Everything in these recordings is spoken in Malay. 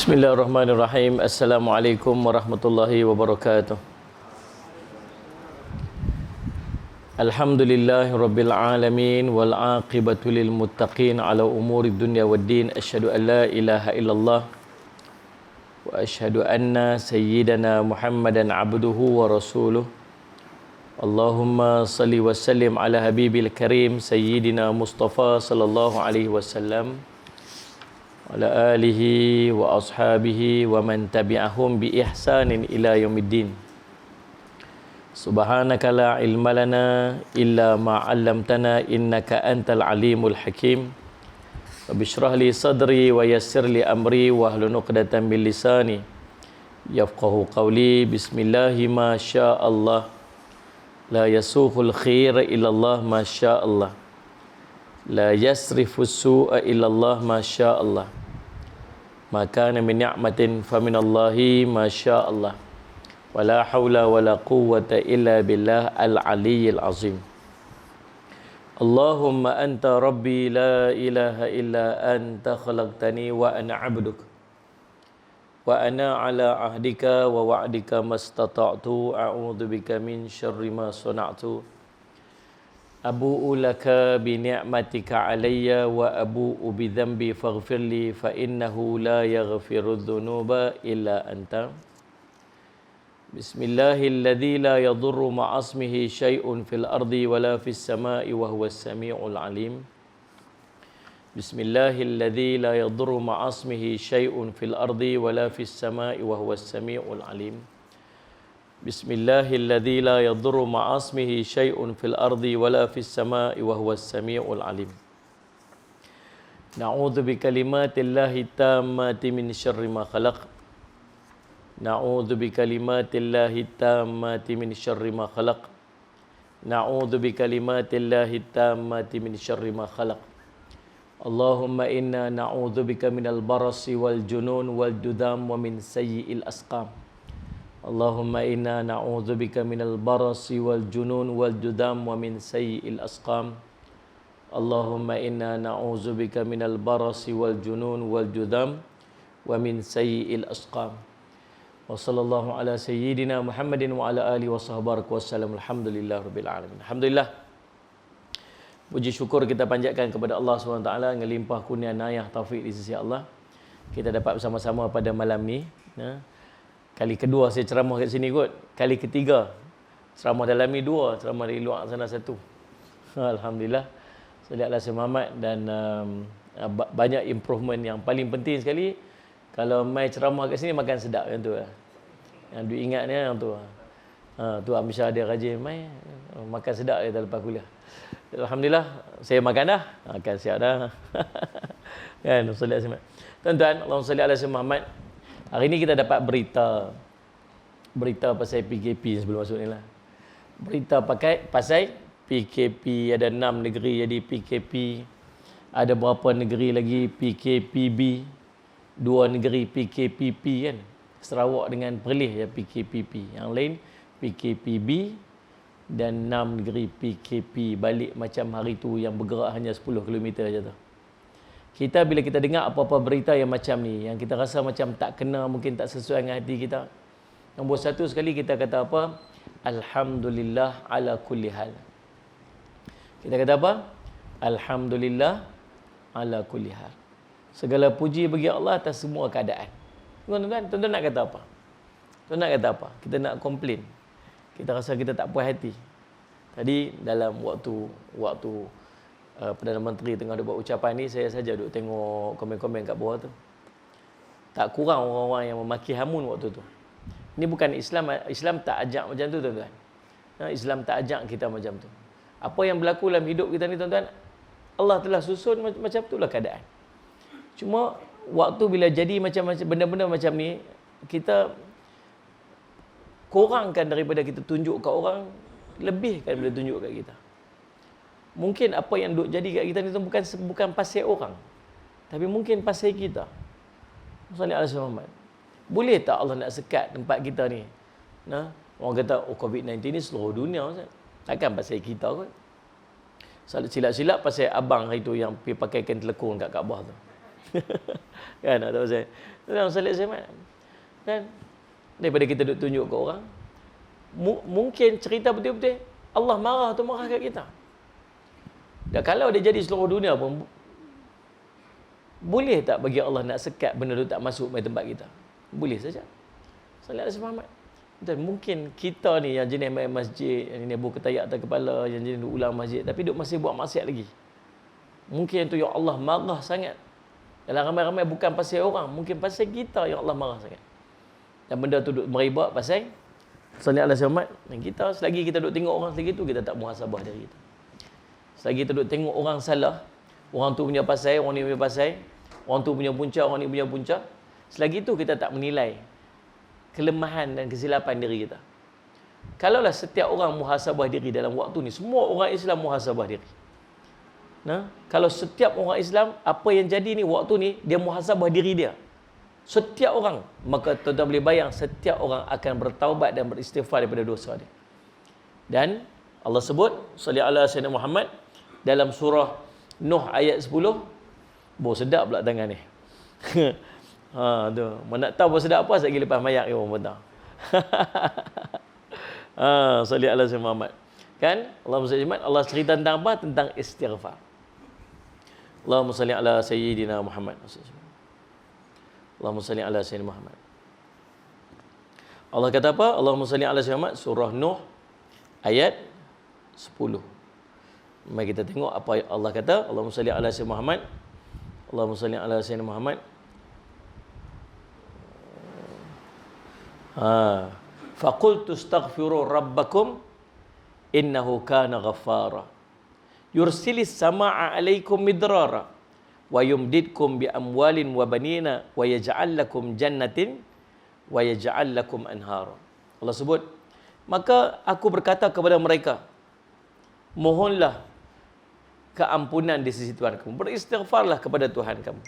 Bismillahirrahmanirrahim. Assalamualaikum warahmatullahi wabarakatuh. Alhamdulillahi rabbil alamin wal aqibatu lil muttaqin ala umuri dunya waddin. Asyhadu an la ilaha illallah wa asyhadu anna sayyidana Muhammadan abduhu wa rasuluh. Allahumma salli wa sallim ala habibil karim sayyidina Mustafa sallallahu alaihi wasallam ala alihi wa ashabihi wa man tabi'ahum bi ihsanin ila yaumiddin. Subhanaka la ilma lana illa ma 'allamtana innaka antal alimul hakim. Rabbi li sadri wa yassir li amri wa hlul 'uqdatam min lisani yafqahu qawli. Bismillahi ma syaa Allah la yasuqul khaira illa Allah ma syaa Allah. La yasrifu su'a illallah ma syaa Allah. Ma kana min ni'matin fa min Allahi ma syaa Allah. Wa la haula wa la quwwata illa billah al-aliyyil azim. Allahumma anta rabbi la ilaha illa anta khalaqtani wa ana 'abduk. Wa ana 'ala ahdika wa wa'dika mastata'tu a'udzu bika min syarri ma sana'tu. Abu'u laka bi ni'matika alayya wa abu'u bi dhanbi faghfirli fa innahu la yaghfiru dhunuba illa anta. Bismillahilladzi la yadhurru ma'asmihi syai'un fil ardi wa la fis sama'i wa huwas sami'ul alim. Bismillahilladzi la yadhurru ma'asmihi syai'un fil ardi wa la fis sama'i wa huwas sami'ul alim. Bismillahilladzi la yadhurru ma'asmihi syai'un fil ardi wala fis sama'i wa huwas sami'ul alim. Na'udzu bi kalimatillahi tammati min syarri ma khalaq. Na'udzu bi kalimatillahi tammati min syarri ma khalaq. Na'udzu bi kalimatillahi tammati min syarri ma khalaq. Allahumma inna na'udzu bika minal barasi wal junun wal judam wa min sayyi'il asqam. Allahumma inna na'udzubika minal barasi wal junun wal judam wa min sayyi'il asqam. Allahumma inna na'udzubika minal barasi wal junun wal judam wa min sayyi'il asqam. Wa sallallahu ala sayyidina Muhammadin wa ala alihi wa sahbihi wa sallam. Alhamdulillah rabbil alamin. Alhamdulillah. Puji syukur kita panjatkan kepada Allah SWT dengan limpah kurnia inayah taufik di sisi Allah. Kita dapat bersama-sama pada malam ni. Kali kedua saya ceramah kat sini kot. Kali ketiga ceramah dalam ni dua, ceramah di luar sana satu. Alhamdulillah. Sallallahu alaihi Muhammad dan banyak improvement. Yang paling penting sekali, kalau mai ceramah kat sini makan sedap yang tu. Yang du ingat ni yang tu. Tu Amisha dia rajin mai makan sedap dia lepas kuliah. Alhamdulillah saya makan dah. Makan siap dah. Kan sallallahu alaihi Muhammad. Tuan-tuan, Allahumma salli ala Muhammad. Hari ini kita dapat berita pasal PKP sebelum masuk ni lah. Berita pasal PKP, ada 6 negeri jadi PKP. Ada berapa negeri lagi PKPB. 2 negeri PKPP kan. Sarawak dengan Perlis ya PKPP. Yang lain PKPB dan 6 negeri PKP. Balik macam hari tu yang bergerak hanya 10 km saja tu. Kita bila kita dengar apa-apa berita yang macam ni, yang kita rasa macam tak kena, mungkin tak sesuai dengan hati kita. Nombor satu sekali kita kata apa? Alhamdulillah ala kulli hal. Kita kata apa? Alhamdulillah ala kulli hal. Segala puji bagi Allah atas semua keadaan. Tuan-tuan nak kata apa? Tuan nak kata apa? Kita nak komplain. Kita rasa kita tak puas hati. Tadi dalam waktu Perdana Menteri tengah buat ucapan ni, saya saja duduk tengok komen-komen kat bawah tu. Tak kurang orang-orang yang memaki hamun waktu tu. Ini bukan Islam tak ajak macam tu tuan-tuan. Islam tak ajak kita macam tu. Apa yang berlaku dalam hidup kita ni tuan-tuan, Allah telah susun macam itulah keadaan. Cuma waktu bila jadi macam-macam benda-benda macam ni, kita kurangkan daripada kita tunjuk kat orang, lebihkan daripada tunjuk kat kita. Mungkin apa yang duk jadi kat kita ni tu bukan pasal orang, tapi mungkin pasal kita. Sallallahu alaihi Muhammad. Boleh tak Allah nak sekat tempat kita ni? Orang kata COVID-19 ni seluruh dunia. Takkan pasal kita kot. Silap-silap pasal abang hari tu yang pergi pakai kain telekung kat Kaabah tu. Kan tak pasal. Dalam salat Jumaat. Kan daripada kita duk tunjuk ke orang, mungkin cerita betul-betul Allah marah tu marah kat kita. Dan kalau dia jadi seluruh dunia pun, boleh tak bagi Allah nak sekat benda tu tak masuk ke tempat kita? Boleh saja. Salat Muhammad. Dan mungkin kita ni yang jenis main masjid, yang jenis buka tayak atas kepala, yang jenis ulang masjid, tapi duk masih buat maksiat lagi. Mungkin itu yang Allah marah sangat. Dalam ramai-ramai bukan pasal orang, mungkin pasal kita yang Allah marah sangat. Dan benda tu duk meribak pasal salat Muhammad. Dan kita, selagi kita duk tengok orang selagi tu, kita tak muhasabah diri kita. Selagi kita duk tengok orang salah, orang tu punya pasal, orang ni punya pasal, orang tu punya punca, orang ni punya punca, selagi tu kita tak menilai kelemahan dan kesilapan diri kita. Kalaulah setiap orang muhasabah diri dalam waktu ni, semua orang Islam muhasabah diri. Nah, kalau setiap orang Islam, apa yang jadi ni waktu ni, dia muhasabah diri dia. Setiap orang, maka tuan-tuan boleh bayang setiap orang akan bertaubat dan beristighfar daripada dosa dia. Dan Allah sebut salli ala sayyidina Muhammad dalam surah Nuh ayat 10. Bau sedap pula tangan ni. Tu. Mana nak tahu bau sedap apa lagi lepas mayak ni orang tahu. Salli ala sayyidina Muhammad. Kan? Allah cerita tentang apa? Tentang istighfar. Allahumma salli ala sayyidina Muhammad. Allahumma salli ala sayyidina Muhammad. Allah kata apa? Allahumma salli ala sayyidina Muhammad, surah Nuh ayat 10. Mari kita tengok apa Allah kata. Allahumma salli ala sayyidina Muhammad. Allahumma salli ala sayyidina Muhammad. Faqultu astaghfiru rabbakum innahu kana ghaffara yursilis samaa'a 'alaikum midrara wa yumdidkum bi amwalin wa banina wa yaj'al lakum jannatin wa yaj'al lakum anhara. Allah sebut, maka aku berkata kepada mereka, mohonlah keampunan di sisi Tuhan kamu, beristighfarlah kepada Tuhan kamu,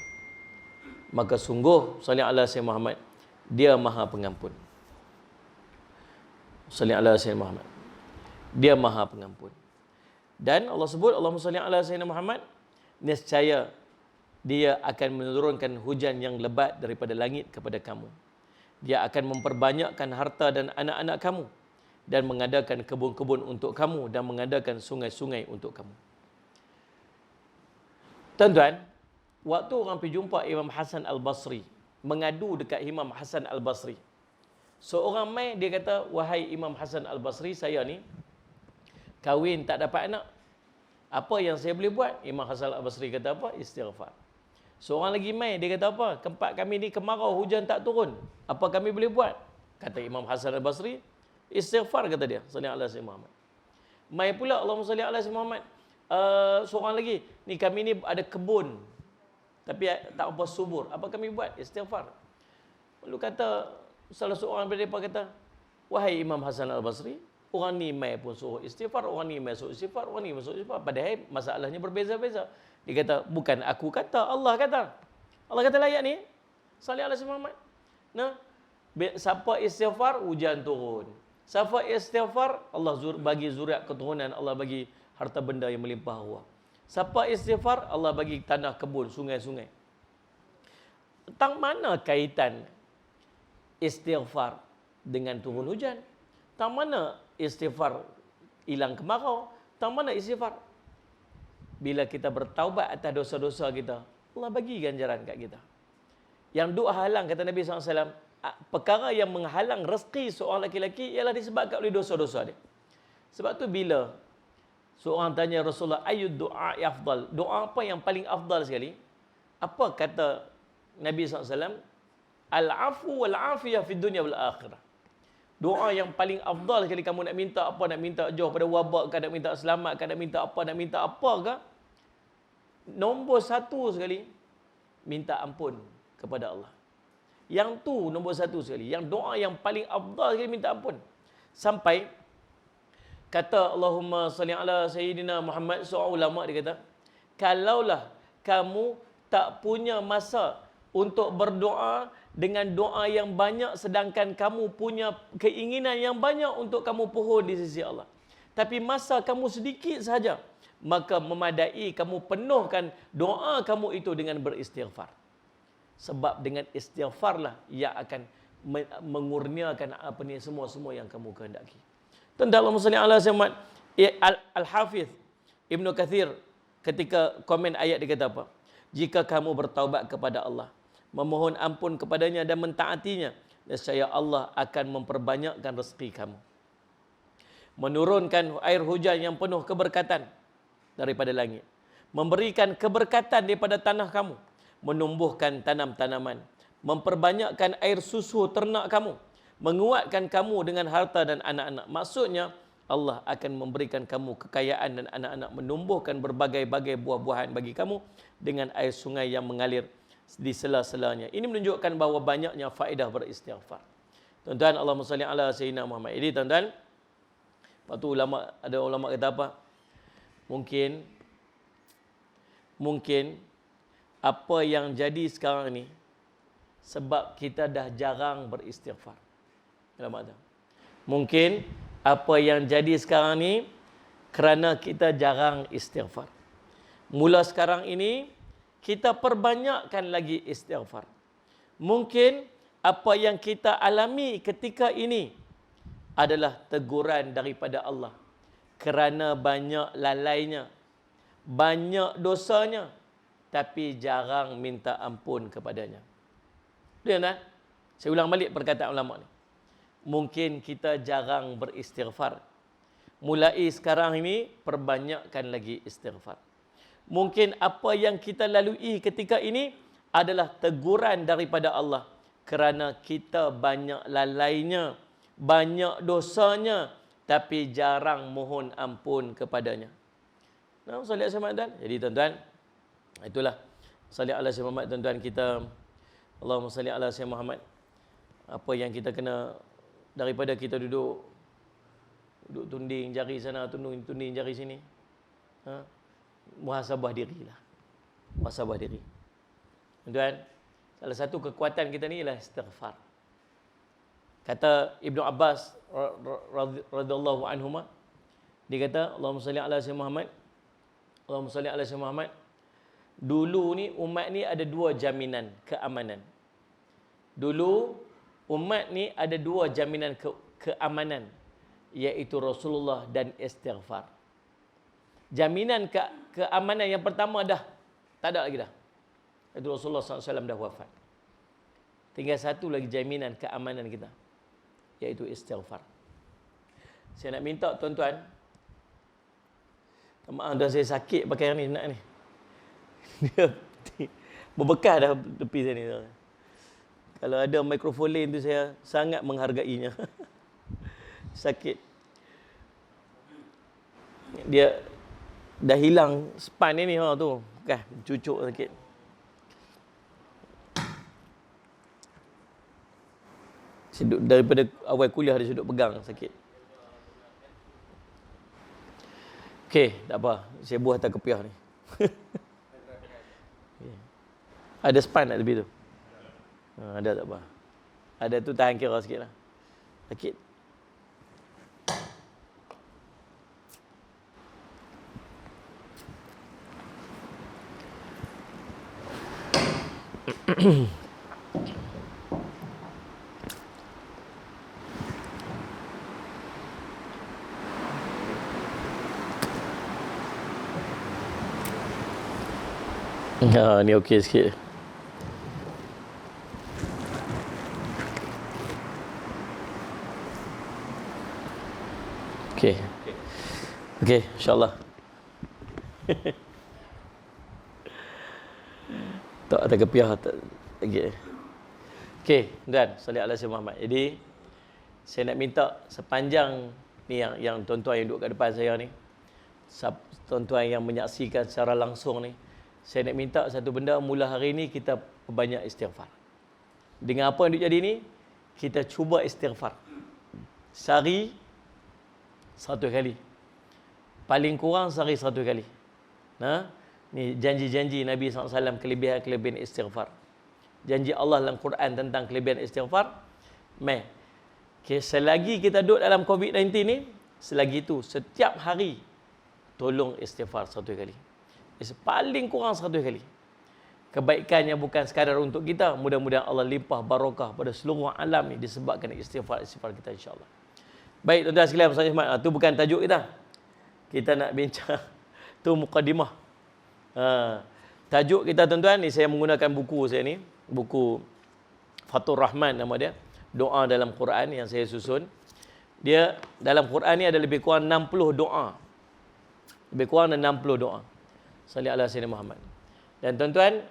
maka sungguh salli ala sayyidina Muhammad, dia Maha Pengampun. Salli ala sayyidina Muhammad, dia Maha Pengampun. Dan Allah sebut, Allahumma salli ala sayyidina Muhammad, nescaya dia akan menurunkan hujan yang lebat daripada langit kepada kamu. Dia akan memperbanyakkan harta dan anak-anak kamu, dan mengadakan kebun-kebun untuk kamu, dan mengadakan sungai-sungai untuk kamu. Tuan-tuan, waktu orang pergi jumpa Imam Hasan Al-Basri, mengadu dekat Imam Hasan Al-Basri, seorang mai dia kata, wahai Imam Hasan Al-Basri, saya ni kahwin tak dapat anak. Apa yang saya boleh buat? Imam Hasan Al-Basri kata apa? Istighfar. Seorang lagi mai dia kata apa? Tempat kami ni kemarau, hujan tak turun. Apa kami boleh buat? Kata Imam Hasan Al-Basri, istighfar, kata dia. Sallallahu alaihi wasallam. Mai pula Allahumma salli ala sayyidina Muhammad. Seorang lagi, ni kami ni ada kebun tapi tak apa subur. Apa kami buat? Istighfar. Lalu kata salah seorang daripada mereka kata, wahai Imam Hasan Al-Basri, orang ni mai pun suruh istighfar, orang ni mai suruh istighfar, orang ni mai suruh istighfar, padahal masalahnya berbeza-beza. Dia kata, bukan aku kata, Allah kata. Allah kata layak ni. Salli ala sayyidina Muhammad. Nah, siapa istighfar, hujan turun. Siapa istighfar, Allah bagi zuriat keturunan, Allah bagi harta benda yang melimpah ruah. Siapa istighfar, Allah bagi tanah kebun, sungai-sungai. Tentang mana kaitan istighfar dengan turun hujan? Tentang mana istighfar hilang kemarau? Tentang mana istighfar? Bila kita bertaubat atas dosa-dosa kita, Allah bagi ganjaran kat kita. Yang duk halang, kata Nabi SAW, perkara yang menghalang rezeki seorang lelaki ialah disebabkan oleh dosa-dosa dia. Sebab tu bila seorang tanya Rasulullah, ayyud du'a afdal, doa apa yang paling afdal sekali? Apa kata Nabi SAW? Al-afu wal-afiyah fid dunya wal akhirah. Doa yang paling afdal sekali kamu nak minta apa? Nak minta jauh pada wabak ke? Nak minta selamat ke? Nak minta apa? Nak minta apa ke? Nombor satu sekali, minta ampun kepada Allah. Yang tu nombor satu sekali. Yang doa yang paling afdal sekali minta ampun. Sampai kata Allahumma salli ala sayyidina Muhammad, seorang ulama dia kata, kalaulah kamu tak punya masa untuk berdoa dengan doa yang banyak, sedangkan kamu punya keinginan yang banyak untuk kamu pohon di sisi Allah, tapi masa kamu sedikit sahaja, maka memadai kamu penuhkan doa kamu itu dengan beristighfar. Sebab dengan istighfarlah yang akan mengurniakan apa ni semua yang kamu kehendaki. Tentang Allahumma salli ala Muhammad. Al-Hafiz Ibnu Katsir ketika komen ayat dia kata apa? Jika kamu bertaubat kepada Allah, memohon ampun kepadanya dan mentaatinya, nescaya Allah akan memperbanyakkan rezeki kamu, menurunkan air hujan yang penuh keberkatan daripada langit, memberikan keberkatan daripada tanah kamu, menumbuhkan tanam-tanaman, memperbanyakkan air susu ternak kamu, menguatkan kamu dengan harta dan anak-anak. Maksudnya Allah akan memberikan kamu kekayaan dan anak-anak, menumbuhkan berbagai-bagai buah-buahan bagi kamu dengan air sungai yang mengalir di sela-selanya. Ini menunjukkan bahawa banyaknya faedah beristighfar. Tuan-tuan, Allahumma salli ala sayyidina Muhammad. Jadi tuan-tuan, lepas tu ada ulama kata apa? Mungkin apa yang jadi sekarang ni sebab kita dah jarang beristighfar. Mungkin apa yang jadi sekarang ni kerana kita jarang istighfar. Mula sekarang ini kita perbanyakkan lagi istighfar. Mungkin apa yang kita alami ketika ini adalah teguran daripada Allah kerana banyak lalainya, banyak dosanya, tapi jarang minta ampun kepadanya. Lihat tak? Saya ulang balik perkataan ulama ni. Mungkin kita jarang beristighfar. Mulai sekarang ini perbanyakkan lagi istighfar. Mungkin apa yang kita lalui ketika ini adalah teguran daripada Allah kerana kita banyak lalainya, banyak dosanya, tapi jarang mohon ampun kepadanya. Nah, salih alaihi wasallam. Jadi tuan-tuan, itulah salih alaihi Muhammad, tuan-tuan kita. Allahumma salli ala sayyidina Muhammad. Apa yang kita kena daripada kita duduk tunding jari sana, tunding jari sini. Muhasabah dirilah. Muhasabah diri. Tuan-tuan, salah satu kekuatan kita ni ialah istighfar. Kata Ibnu Abbas radhiyallahu anhuma, dia kata, Allahumma salli ala sayyidina Muhammad. Allahumma salli ala sayyidina Muhammad. Dulu ni umat ni ada dua jaminan keamanan. Dulu umat ni ada dua jaminan keamanan, iaitu Rasulullah dan istighfar. Jaminan keamanan yang pertama dah tak ada lagi dah. Itu Rasulullah SAW dah wafat. Tinggal satu lagi jaminan keamanan kita, iaitu istighfar. Saya nak minta tuan-tuan, maaf dah saya sakit pakai ni nak ni. Dia berbekas dah tepi saya ni. Kalau ada mikrofon lain tu saya sangat menghargainya. Sakit. Dia dah hilang span ni tu. Kan, cucuk sakit. Daripada awal kuliah dia duduk pegang sakit. Okey, tak apa. Saya buah atas kepiah ni. Ada span tak tepi tu? Ada tak apa. Ada tu tahan kira sikit lah. Sakit. Ni okey sikit. Okey, insya-Allah. Tak ada kepiah tak lagi. Okey, tuan, salih ala sayyidina Muhammad. Jadi saya nak minta sepanjang ni yang tuan-tuan yang duduk kat depan saya ni, tuan-tuan yang menyaksikan secara langsung ni, saya nak minta satu benda, mula hari ni kita perbanyak istighfar. Dengan apa yang duk jadi ni, kita cuba istighfar. Sehari 100 kali. Paling kurang sehari 100 kali. Ni janji-janji Nabi SAW, kelebihan-kelebihan istighfar. Janji Allah dalam Quran tentang kelebihan istighfar. Selagi kita duduk dalam COVID-19 ni, selagi itu setiap hari tolong istighfar 100 kali. Paling kurang 100 kali. kebaikan yang bukan sekadar untuk kita. Mudah-mudahan Allah limpah barakah pada seluruh alam ni disebabkan istighfar kita insya-Allah. Baik tuan-tuan sekalian, itu bukan tajuk kita. Kita nak bincang tu mukadimah. Tajuk kita tuan-tuan ni, saya menggunakan buku saya ni, buku Fathur Rahman nama dia, doa dalam Quran yang saya susun. Dia dalam Quran ni ada lebih kurang 60 doa. Lebih kurang ada 60 doa. Salli ala sayyidina Muhammad. Dan tuan-tuan,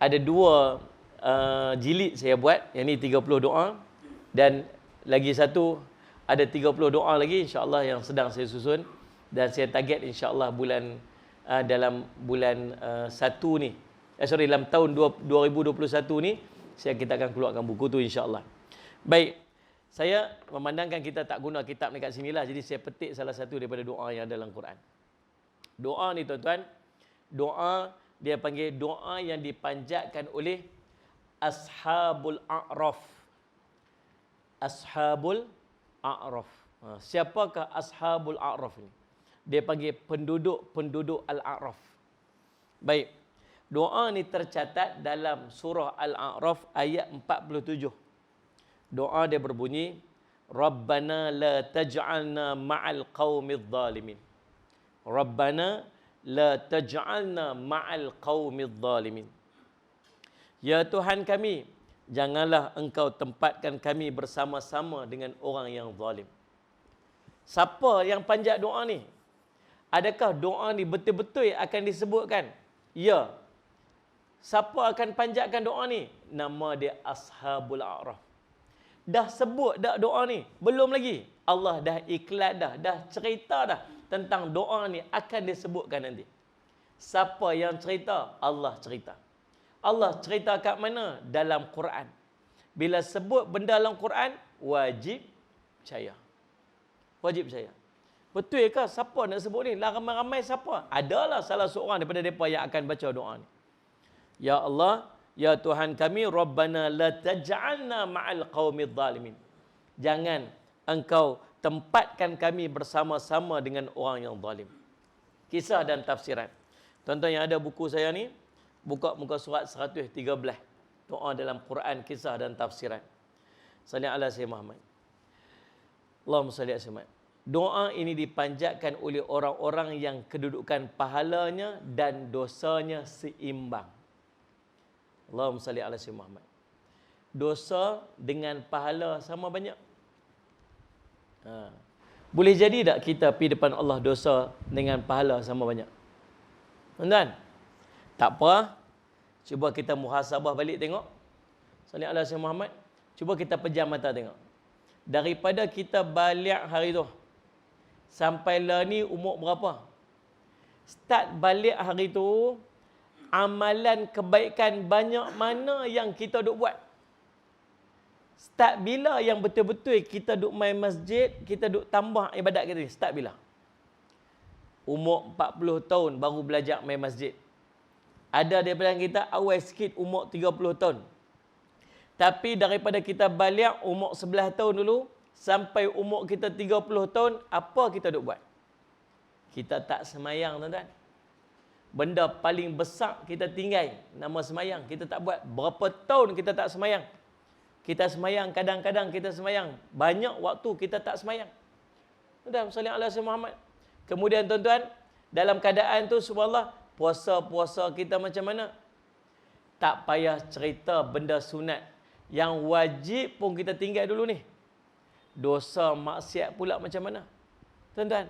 ada 2 jilid saya buat, yang ni 30 doa, dan lagi satu ada 30 doa lagi insya-Allah yang sedang saya susun, dan saya target insya-Allah dalam bulan 1 ni. Dalam tahun 2021 ni kita akan keluarkan buku tu insya-Allah. Baik, saya memandangkan kita tak guna kitab dekat sinilah, jadi saya petik salah satu daripada doa yang ada dalam Quran. Doa ni tuan-tuan, doa dia panggil doa yang dipanjatkan oleh Ashabul A'raf. Ashabul A'raf. Siapakah Ashabul A'raf ni? Dia panggil penduduk Al-A'raf. Baik. Doa ni tercatat dalam surah Al-A'raf ayat 47. Doa dia berbunyi, Rabbana la taj'alna ma'al qaumidh zalimin. Rabbana la taj'alna ma'al qaumidh zalimin. Ya Tuhan kami, janganlah engkau tempatkan kami bersama-sama dengan orang yang zalim. Siapa yang panjat doa ni? Adakah doa ni betul-betul akan disebutkan? Ya. Siapa akan panjatkan doa ni? Nama dia Ashabul A'raf. Dah sebut dah doa ni? Belum lagi. Allah dah iklan dah cerita dah tentang doa ni akan disebutkan nanti. Siapa yang cerita? Allah cerita. Allah cerita kat mana? Dalam Quran. Bila sebut benda dalam Quran, wajib percaya. Wajib percaya. Betul ke siapa nak sebut ni? Lah ramai-ramai siapa? Adalah salah seorang daripada mereka yang akan baca doa ni. Ya Allah, ya Tuhan kami, Rabbana la taj'alna ma'al qaumidh zalimin. Jangan engkau tempatkan kami bersama-sama dengan orang yang zalim. Kisah dan tafsiran. Tuan-tuan yang ada buku saya ni, buka muka surat 113. Doa dalam Quran, kisah dan tafsiran. Salli ala sayyidina Muhammad. Allahumma salli ala sayyidina Muhammad. Doa ini dipanjatkan oleh orang-orang yang kedudukan pahalanya dan dosanya seimbang. Allahumma salli ala sayyidina Muhammad. Dosa dengan pahala sama banyak. Boleh jadi tak kita pergi depan Allah dosa dengan pahala sama banyak? Tuan-tuan, tak apa. Cuba kita muhasabah balik tengok. Salli ala sayyidina Muhammad. Cuba kita pejam mata tengok. Daripada kita balik hari tu sampai lah ni umur berapa? Start balik hari tu, amalan kebaikan banyak mana yang kita duk buat? Start bila yang betul-betul kita duk main masjid, kita duk tambah ibadat kita ni? Start bila? Umur 40 tahun baru belajar main masjid. Ada daripada kita awal sikit umur 30 tahun. Tapi daripada kita balik umur 11 tahun dulu sampai umur kita 30 tahun, apa kita duk buat? Kita tak semayang, tuan-tuan. Benda paling besar kita tinggal, nama semayang, kita tak buat. Berapa tahun kita tak semayang? Kita semayang, kadang-kadang kita semayang. Banyak waktu kita tak semayang. Tuan-tuan, salli ala sayyidina Muhammad. Kemudian tuan-tuan, dalam keadaan tu subhanallah, puasa-puasa kita macam mana? Tak payah cerita benda sunat. Yang wajib pun kita tinggal dulu ni. Dosa maksiat pula macam mana? Tuan-tuan,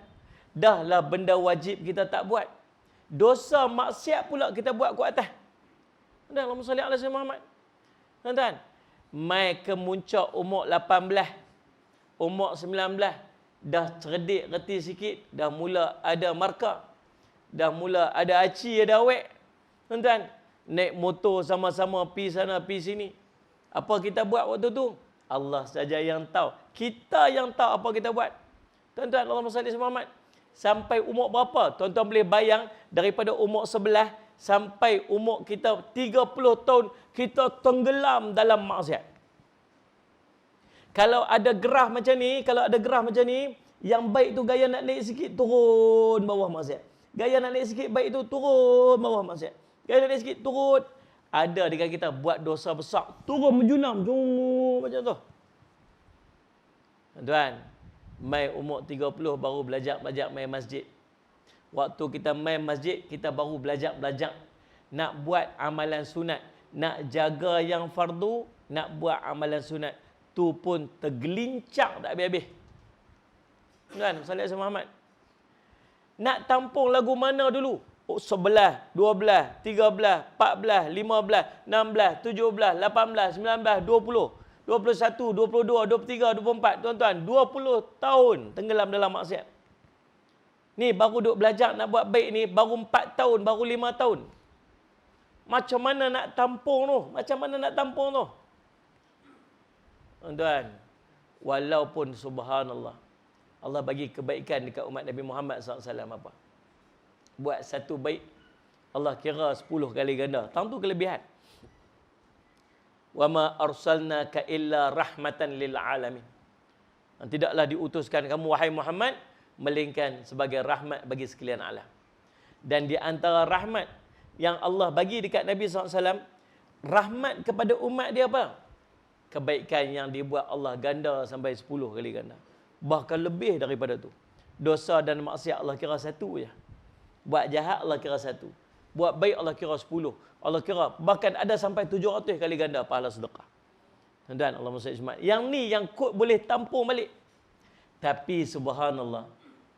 dahlah benda wajib kita tak buat. Dosa maksiat pula kita buat ke atas. Tuan-tuan, Allahumma salli ala sayyidina Muhammad. Tuan-tuan, mai ke muncak umur 18, umur 19, dah cerdik reti sikit, dah mula ada markah, dah mula ada aci, ada awek. Tuan-tuan, naik motor sama-sama pi sana pi sini. Apa kita buat waktu tu? Allah saja yang tahu. Kita yang tahu apa kita buat. Tuan-tuan, Allahumma salli ala Muhammad. Sampai umur berapa? Tuan-tuan boleh bayang daripada umur 11 sampai umur kita 30 tahun kita tenggelam dalam maksiat. Kalau ada gerah macam ni, yang baik tu gaya nak naik sikit turun bawah maksiat. Gaya nak naik sikit baik tu turun bawah maksiat. Gaya nak naik sikit turun. Ada dekat kita buat dosa besar, turun menjulam, macam tu. Tuan, mai umur 30 baru belajar mai masjid. Waktu kita mai masjid, kita baru belajar nak buat amalan sunat, nak jaga yang fardu, nak buat amalan sunat. Tu pun tergelincang tak habis-habis. Tuan, Salih Asy Muhammad. Nak tampung lagu mana dulu? 11, 12, 13, 14, 15, 16, 17, 18, 19, 20, 21, 22, 23, 24. Tuan-tuan, 20 tahun tenggelam dalam maksiat. Ni baru duk belajar nak buat baik ni, baru 4 tahun, baru 5 tahun. Macam mana nak tampung tu? Macam mana nak tampung tu? Tuan-tuan, walaupun subhanallah, Allah bagi kebaikan dekat umat Nabi Muhammad SAW apa? Buat satu baik, Allah kira 10 kali ganda. Tang tu kelebihan. Wa ma arsalnaka illa rahmatan lil alamin. Tidaklah diutuskan kamu wahai Muhammad melainkan sebagai rahmat bagi sekalian alam. Dan di antara rahmat yang Allah bagi dekat Nabi SAW, rahmat kepada umat dia apa? Kebaikan yang dibuat Allah ganda sampai 10 kali ganda. Bahkan lebih daripada tu. Dosa dan maksiat Allah kira satu je. Buat jahat Allah kira satu. Buat baik Allah kira 10. Allah kira bahkan ada sampai 700 kali ganda pahala sedekah. Dan Allah SWT. Yang ni yang kod boleh tampung balik. Tapi subhanallah,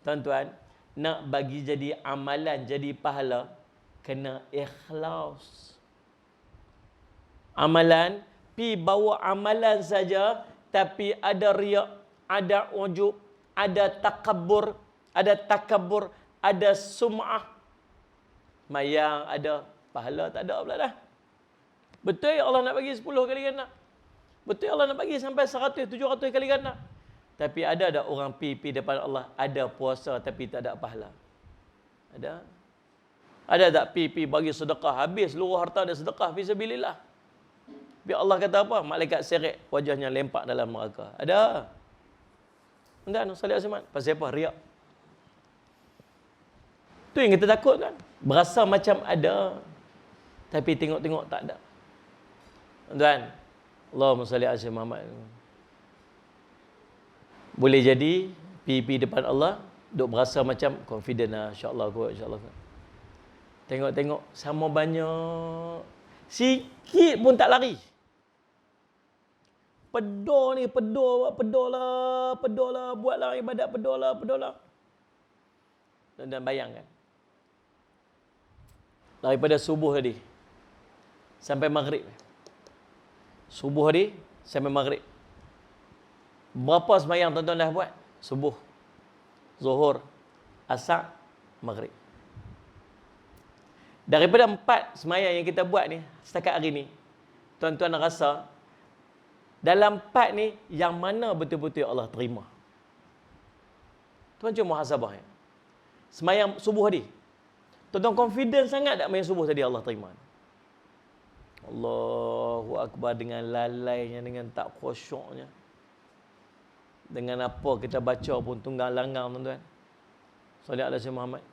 tuan-tuan, nak bagi jadi amalan, jadi pahala, kena ikhlas. Amalan, pi bawa amalan saja, tapi ada riak, ada ujub, ada takabur, ada sum'ah. Mayang ada, pahala tak ada pula dah. Betul Allah nak bagi 10 kali ganda. Betul Allah nak bagi sampai 100, 700 kali ganda. Tapi ada tak orang pi depan Allah, ada puasa tapi tak ada pahala? Ada? Ada tak pi bagi sedekah, habis seluruh harta dia sedekah fisabilillah? Biar Allah kata apa? Malaikat seret wajahnya lempak dalam neraka. Ada? Dan Salih Asy Muhammad, pasal apa? Riak. Tu yang kita takut kan? Berasa macam ada, tapi tengok-tengok tak ada. Tuan, Allahumma salli ala Muhammad. Boleh jadi pi depan Allah duk berasa macam confident lah, insya-Allah kot, insya-Allah. Tengok-tengok sama banyak, sikit pun tak lari. Pedor ni, pedor lah, buatlah ibadat pedor lah. Dan bayangkan, daripada subuh tadi sampai maghrib, subuh tadi sampai maghrib, berapa sembahyang tuan-tuan dah buat? Subuh, zuhur, asar, maghrib. Daripada 4 sembahyang yang kita buat ni setakat hari ni, tuan-tuan rasa dalam 4 ni yang mana betul-betul Allah terima? Tuan cuma muhasabah ya. Sembahyang subuh tadi, tuan-tuan confident sangat tak sembahyang subuh tadi Allah terima? Allahu Akbar, dengan lalainya, dengan tak khusyuknya, dengan apa kita baca pun tunggang langgang, tuan-tuan. Salih ala Sayyidina Muhammad.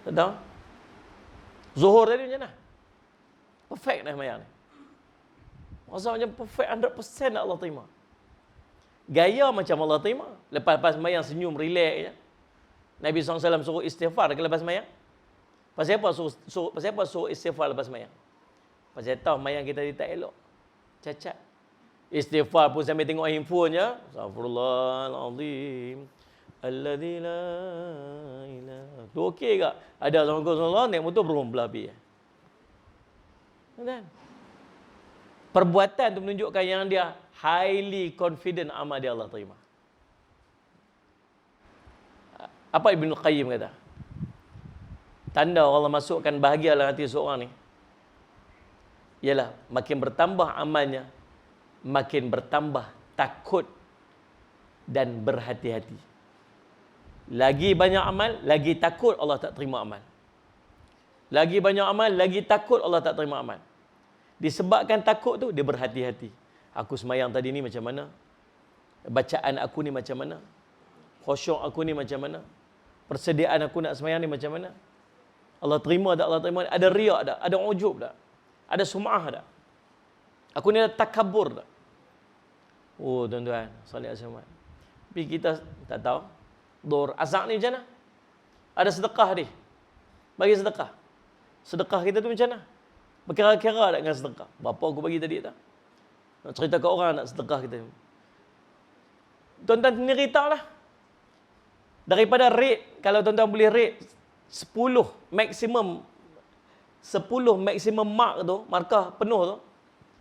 Tahu? Zuhur tadi macam mana? Perfect dah sembahyang ni. Rasa macam perfect 100% nak Allah terima. Gaya macam Allah terima. Lepas sembahyang senyum, relax je. Nabi SAW suruh istighfar ke lepas sembahyang? Pasal apa suruh istighfar lepas sembahyang? Pasal tahu sembahyang kita ni tak elok, cacat. Istighfar pun sambil tengok handphone je. Astaghfirullahalazim alladzi la ilaha. Tu okey ke? Ada orang naik motor belum belabi. Kan? Perbuatan tu menunjukkan yang dia highly confident amal dia Allah terima. Apa Ibnu Qayyim kata? Tanda Allah masukkan bahagia dalam hati seorang ni ialah makin bertambah amalnya, makin bertambah takut dan berhati-hati. Lagi banyak amal, lagi takut Allah tak terima amal. Lagi banyak amal, lagi takut Allah tak terima amal. Disebabkan takut tu, dia berhati-hati. Aku sembahyang tadi ni macam mana? Bacaan aku ni macam mana? Khusyuk aku ni macam mana? Persediaan aku nak sembahyang ni macam mana? Allah terima tak, Allah terima tak? Ada riak tak? Ada ujub tak? Ada sum'ah tak? Aku ni ada takabur tak? Oh tuan-tuan, salih asyamat. Tapi kita tak tahu. Dor azak ni macam mana? Ada sedekah ni. Bagi sedekah. Sedekah kita tu macam mana? Berkira-kira tak dengan sedekah? Berapa aku bagi tadi tak? Nak cerita ke orang nak sedekah kita. Tuan-tuan sendiri tahu lah. Daripada rate, kalau tuan-tuan boleh rate 10 maksimum mark tu, markah penuh tu,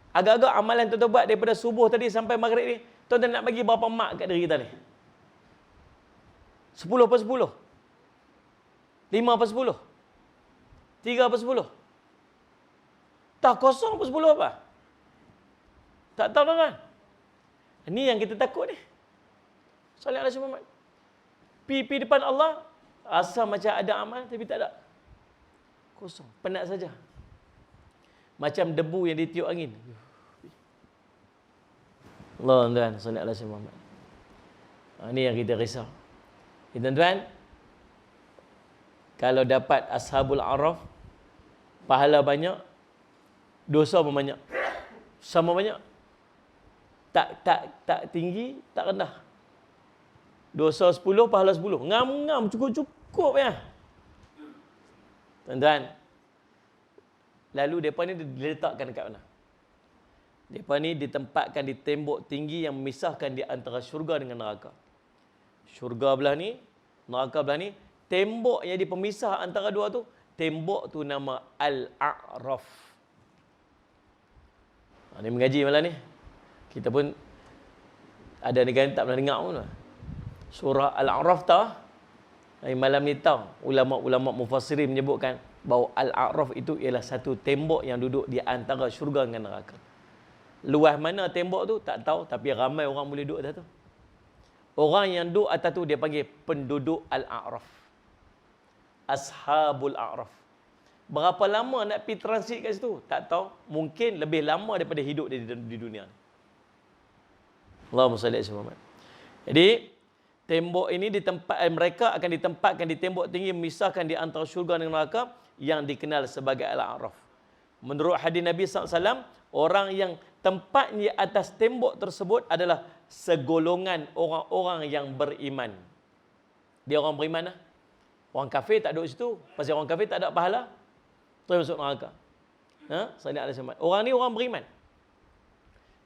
agak-agak amalan tuan-tuan buat daripada subuh tadi sampai maghrib ni, tuan-tuan nak bagi berapa mark kat diri kita ni? 10 per 10? 5 per 10? 3 per 10? Tak, kosong per 10 apa? Tak tahu tuan-tuan. Ini yang kita takut ni. Salih alaihi Muhammad. Pi depan Allah, asal macam ada amal tapi tak ada. Kosong, penat saja. Macam debu yang ditiup angin. Allah tuan, salih alaihi Muhammad. Ini yang kita risau. Tuan-tuan, kalau dapat Ashabul Araf, pahala banyak, dosa pun banyak. Sama banyak. Tak tinggi, tak rendah. Dosa 10, pahala 10. Ngam-ngam, cukup-cukup ya. Tuan-tuan, lalu mereka ni diletakkan dekat mana? Mereka ni ditempatkan di tembok tinggi yang memisahkan di antara syurga dengan neraka. Syurga belah ni, neraka belah ni, tembok yang dipemisah antara dua tu, tembok tu nama Al-A'raf. Ni mengaji malam ni. Kita pun ada negara tak pernah dengar pun. Surah Al-A'raf tahu? Malam ni tahu. Ulama-ulama mufassirin menyebutkan bahawa Al-A'raf itu ialah satu tembok yang duduk di antara syurga dengan neraka. Luas mana tembok tu tak tahu, tapi ramai orang boleh duduk atas tu. Orang yang duduk atas tu dia panggil penduduk Al-A'raf. Ashabul A'raf. Berapa lama nak pergi transit kat situ? Tak tahu. Mungkin lebih lama daripada hidup di dunia ni. Allahumma salli alaihi wasallam. Jadi, tembok ini mereka akan ditempatkan di tembok tinggi memisahkan di antara syurga dan neraka yang dikenal sebagai Al-A'raf. Menurut hadis Nabi SAW, orang yang tempatnya atas tembok tersebut adalah segolongan orang-orang yang beriman. Dia orang beriman lah. Orang kafir tak duduk situ. Pasal orang kafir tak ada pahala, terus masuk neraka. Orang ni orang beriman.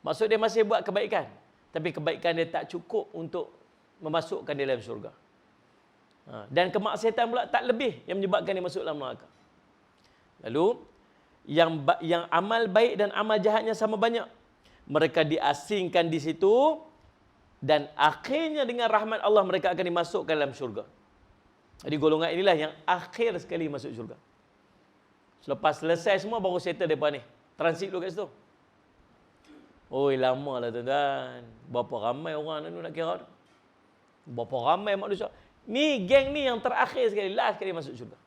Maksud dia masih buat kebaikan, tapi kebaikan dia tak cukup untuk memasukkan dia dalam syurga. Dan kemaksiatan pula tak lebih yang menyebabkan dia masuk dalam neraka. Lalu yang amal baik dan amal jahatnya sama banyak. Mereka diasingkan di situ dan akhirnya dengan rahmat Allah mereka akan dimasukkan dalam syurga. Jadi golongan inilah yang akhir sekali masuk syurga. Selepas selesai semua baru settle depa ni. Transit dulu kat situ. Oi, lama lah tuan-tuan. Berapa ramai orang ni nak kira. Berapa ramai manusia. Ni geng ni yang terakhir sekali, last sekali masuk syurga.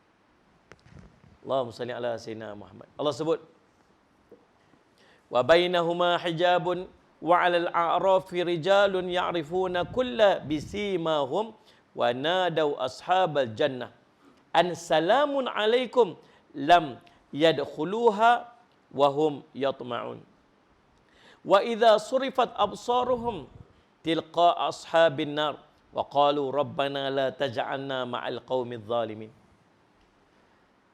Allahumma salli ala sayyidina Muhammad. Allah sebut, wa bainahuma hijabun wa 'alal a'rafi rijalun ya'rifuna kulla bisimahum wa nadau ashabal jannah an salamun alaikum lam yadkhuluha wa hum yatma'un. Wa idza surifat absaruhum tilqa ashabin nar wa qalu rabbana la taj'alna ma'al qaumidz zalimin.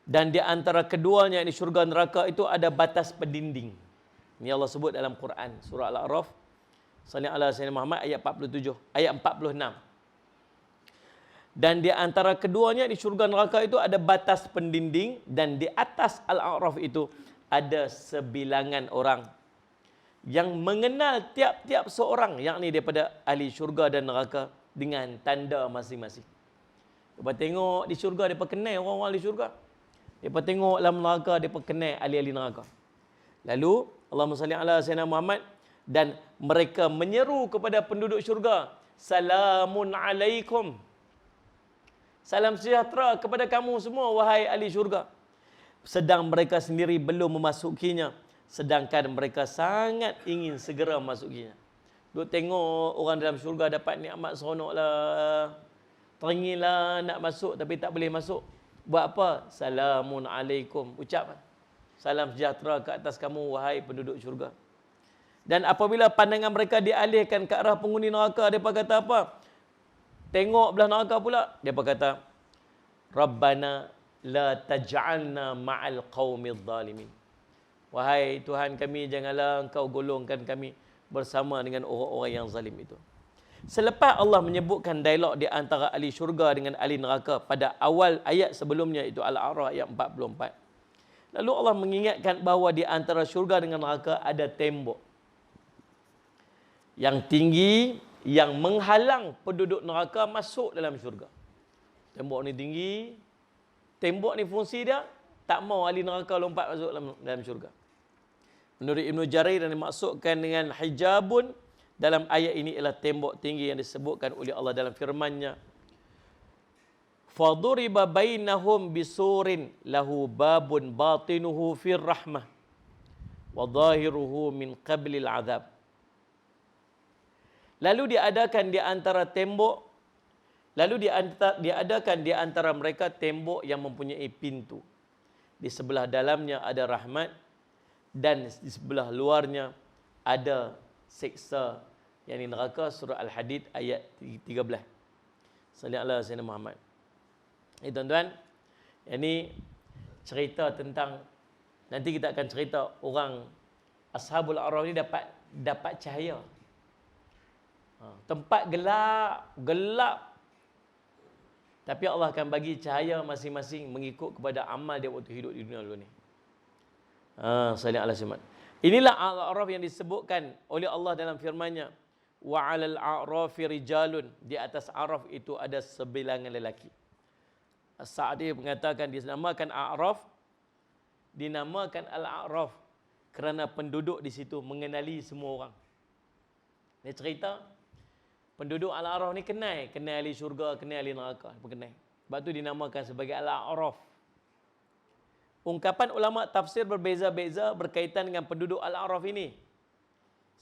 Dan di antara keduanya, ini syurga neraka itu ada batas pendinding. Ini Allah sebut dalam Quran surah Al-A'raf sallallahu alaihi wasallam Muhammad ayat 47, ayat 46. Dan di antara keduanya di syurga neraka itu ada batas pendinding, dan di atas Al-A'raf itu ada sebilangan orang yang mengenal tiap-tiap seorang, yakni daripada ahli syurga dan neraka dengan tanda masing-masing. Depa tengok di syurga depa kenal orang-orang ahli syurga. Depa tengok dalam neraka depa kenal ahli-ahli neraka. Lalu Allahumma salli ala sayyidina Muhammad, dan mereka menyeru kepada penduduk syurga, salamun alaikum. Salam sejahtera kepada kamu semua wahai ahli syurga. Sedang mereka sendiri belum memasukinya, sedangkan mereka sangat ingin segera memasukinya. Duk tengok orang dalam syurga dapat nikmat seronok lah. Teringin lah nak masuk tapi tak boleh masuk. Buat apa? Salamun alaikum. Ucap salam sejahtera ke atas kamu wahai penduduk syurga. Dan apabila pandangan mereka dialihkan ke arah penghuni neraka, mereka kata apa? Tengok belah neraka pula. Mereka kata, Rabbana la taj'alna ma'al qaumidh zalimin. Wahai Tuhan kami, janganlah engkau golongkan kami bersama dengan orang-orang yang zalim itu. Selepas Allah menyebutkan dialog di antara ahli syurga dengan ahli neraka pada awal ayat sebelumnya, itu Al-A'raf ayat 44. Lalu Allah mengingatkan bahawa di antara syurga dengan neraka ada tembok yang tinggi yang menghalang penduduk neraka masuk dalam syurga. Tembok ni tinggi. Tembok ni fungsi dia tak mau ahli neraka lompat masuk dalam syurga. Menurut Ibn Jarir, yang dimaksudkan dengan hijabun dalam ayat ini ialah tembok tinggi yang disebutkan oleh Allah dalam firman-Nya. Faduriba bainahum bisurin lahu babun batinuhu fir rahmah wa zahiruhu min qablil azab. Lalu diadakan di antara mereka tembok yang mempunyai pintu. Di sebelah dalamnya ada rahmat dan di sebelah luarnya ada siksa, yakni neraka. Surah Al-Hadid ayat 13. Sallallahu alaihi wasallam Muhammad. Tuan-tuan, ini cerita tentang, nanti kita akan cerita orang Ashabul A'raf ni dapat cahaya. Tempat gelap. Tapi Allah akan bagi cahaya masing-masing mengikut kepada amal dia waktu hidup di dunia dulu ni. Sallallahu alaihi wasallam. Inilah Al-A'raf yang disebutkan oleh Allah dalam firman-Nya, wa 'alal a'rafi rijalun, di atas A'raf itu ada sebilangan lelaki. As-Sa'di mengatakan dinamakan A'raf, dinamakan Al-A'raf kerana penduduk di situ mengenali semua orang. Dia cerita penduduk Al-A'raf ni kenal ahli syurga, kenal ahli neraka, kenal. Sebab tu dinamakan sebagai Al-A'raf. Ungkapan ulama tafsir berbeza-beza berkaitan dengan penduduk Al-A'raf ini.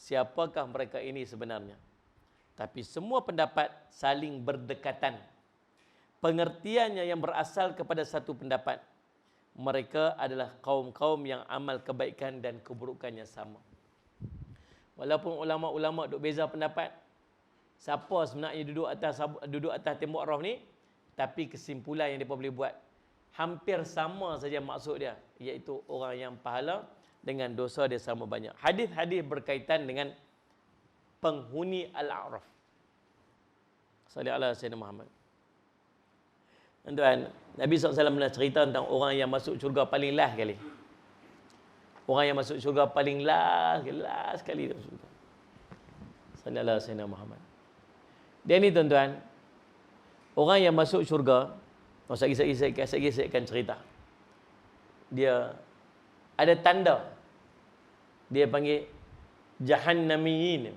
Siapakah mereka ini sebenarnya? Tapi semua pendapat saling berdekatan. Pengertiannya yang berasal kepada satu pendapat. Mereka adalah kaum-kaum yang amal kebaikan dan keburukannya sama. Walaupun ulama-ulama duk beza pendapat, siapa sebenarnya duduk atas tembok Araf ni, tapi kesimpulan yang mereka boleh buat hampir sama saja maksud dia, iaitu orang yang pahala dengan dosa dia sama banyak. Hadis-hadis berkaitan dengan penghuni Al-A'raf. Sallallahu alaihi wasallam Muhammad. Tuan, Nabi SAW pernah cerita tentang orang yang masuk syurga paling last sekali. Orang yang masuk syurga paling last sekali dalam syurga. Sallallahu alaihi wasallam Muhammad. Dia ni tuan-tuan, orang yang masuk syurga, saya akan cerita. Dia ada tanda. Dia panggil Jahannamiyin.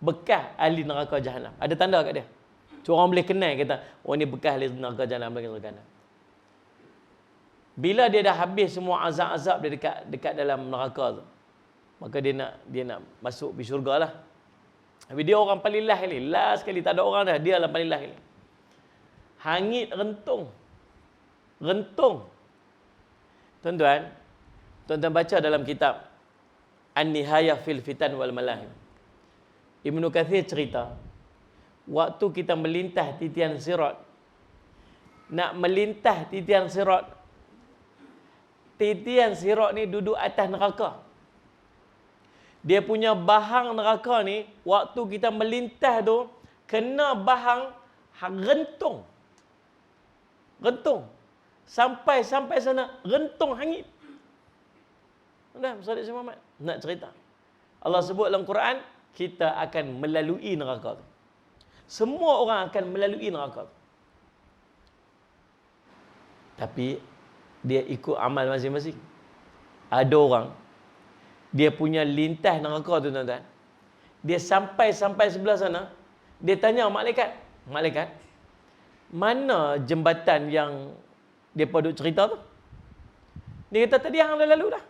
Bekas ahli neraka Jahannam. Ada tanda kat dia. So, orang boleh kenal, kata, oh ni bekas ahli neraka Jahannam. Bila dia dah habis semua azab-azab dia dekat dalam neraka tu, maka dia nak masuk pergi syurga lah. Tapi dia orang paling last sekali, tak ada orang dah, dia lah paling last sekali. Hangit rentung. Tuan-tuan baca dalam kitab An-Nihayah fil Fitan wal Malahim. Ibnu Katsir cerita, waktu kita melintah titian sirat, nak melintah titian sirat ni duduk atas neraka. Dia punya bahang neraka ni, waktu kita melintah tu, kena bahang rentung. Sampai sana, rentung hangit. Dah, Ustaz Muhammad nak cerita. Allah sebut dalam Quran, kita akan melalui neraka tu. Semua orang akan melalui neraka tu. Tapi dia ikut amal masing-masing. Ada orang dia punya lintas neraka tu, tuan-tuan. Dia sampai sebelah sana, dia tanya malaikat, mana jembatan yang depa duk cerita tu? Dia kata tadi hang dah lalu dah.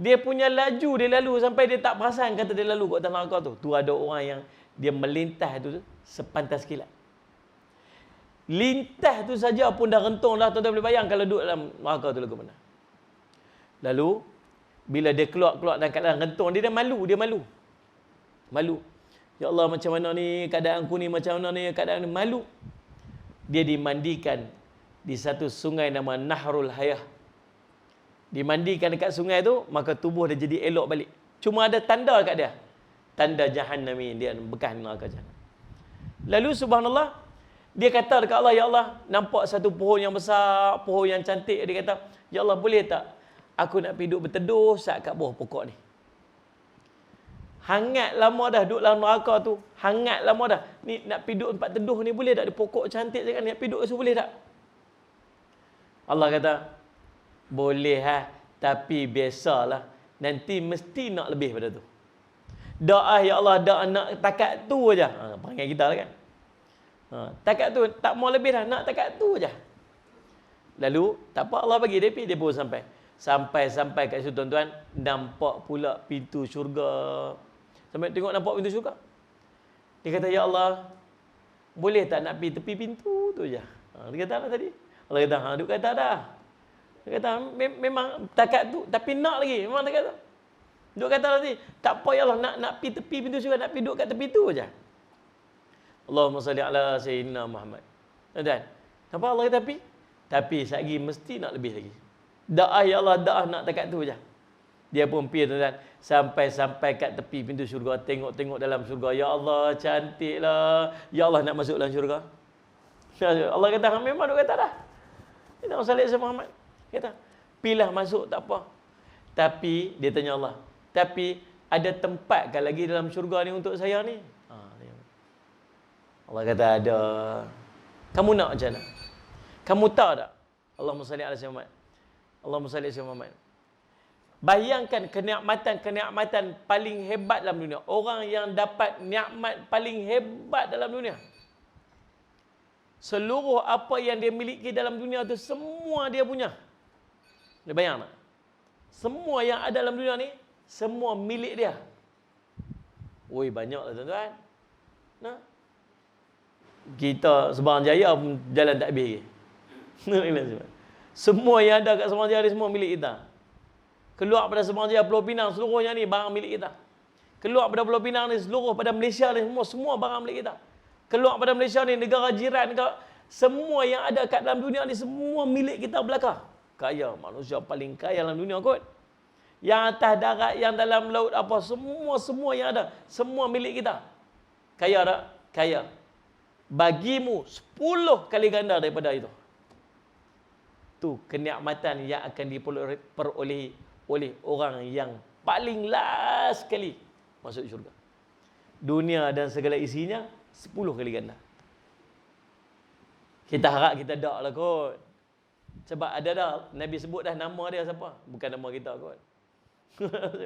Dia punya laju dia lalu sampai dia tak perasan kata dia lalu kat atas neraka tu. Tu ada orang yang dia melintas tu sepantas kilat. Lintas tu saja pun dah rentung dah, tuan-tuan boleh bayang kalau duduk dalam neraka tu lagu mana. Lalu bila dia keluar dalam keadaan rentung, dia malu, malu. Ya Allah, macam mana ni keadaanku ni, macam mana ni keadaan ni, malu. Dia dimandikan di satu sungai nama Nahrul Hayah. Dimandikan dekat sungai tu, maka tubuh dia jadi elok balik. Cuma ada tanda kat dia, tanda Jahannami, dia bekas neraka Jahannam. Lalu subhanallah, dia kata dekat Allah, ya Allah, nampak satu pohon yang besar, pohon yang cantik. Dia kata, ya Allah, boleh tak aku nak pergi duduk berteduh sat kat bawah pokok ni? Hangat lama dah duduk dalam neraka tu. Hangat lama dah. Ni nak pergi duduk tempat teduh ni boleh tak? Ada pokok cantik je kan, nak pergi duduk situ boleh tak? Allah kata, boleh tapi biasalah, nanti mesti nak lebih pada tu. Doa ya Allah, doa nak takat tu aja. Panggil kita lah kan. Takat tu, tak mau lebih dah, nak takat tu aja. Lalu tak apa, Allah bagi dia pun sampai kat situ tuan-tuan, nampak pula pintu syurga. Sampai tengok nampak pintu syurga. Dia kata, ya Allah, boleh tak nak pergi tepi pintu tu aja. Dia kata lah tadi. Allah kata, duk kata dah. Dia kata, memang takat tu, tapi nak lagi, memang takat tu. Duk kata tadi, tak apa ya Allah, nak pergi tepi pintu syurga, nak pergi duduk kat tepi tu aja. Allahumma salli ala Sayyidina Muhammad. Tuan-tuan, kenapa Allah kata pergi? Tapi sekali mesti nak lebih lagi. Doa ya Allah, doa nak takat tu aja. Dia pun pergi tuan-tuan, sampai kat tepi pintu syurga, tengok dalam syurga, ya Allah, cantiklah. Ya Allah, nak masuk dalam syurga. Allah kata, memang duk kata dah. Kita salli ala Muhammad. Kata, pilah masuk tak apa. Tapi dia tanya Allah, tapi ada tempat kan lagi dalam syurga ni untuk saya ni? Allah kata ada. Kamu nak macam mana? Kamu tahu tak? Allahumma salli ala Muhammad. Allahumma salli ala Muhammad. Bayangkan kenikmatan paling hebat dalam dunia. Orang yang dapat nikmat paling hebat dalam dunia. Seluruh apa yang dia miliki dalam dunia tu semua dia punya. Dia bayang tak? Semua yang ada dalam dunia ni semua milik dia. Oi, banyaklah tuan-tuan. Nah. Kita Sembarang Jaya pun jalan tak habis. Semua yang ada kat Sembarang Jaya ni semua milik kita. Keluar pada Sembarang Jaya, Pulau Pinang, seluruhnya ni barang milik kita. Keluar pada Pulau Pinang ni, seluruh pada Malaysia ni semua barang milik kita. Keluar pada Malaysia ni, negara jiran, semua yang ada kat dalam dunia ni semua milik kita belaka. Kaya, manusia paling kaya dalam dunia kot. Yang atas darat, yang dalam laut, apa semua yang ada, semua milik kita. Kaya tak? Kaya. Bagimu 10 kali ganda daripada itu. Tu kenikmatan yang akan diperolehi oleh orang yang paling last kali masuk syurga. Dunia dan segala isinya 10 kali ganda. Kita harap kita dak lah kot. Sebab ada dah Nabi sebut dah nama dia siapa? Bukan nama kita kot.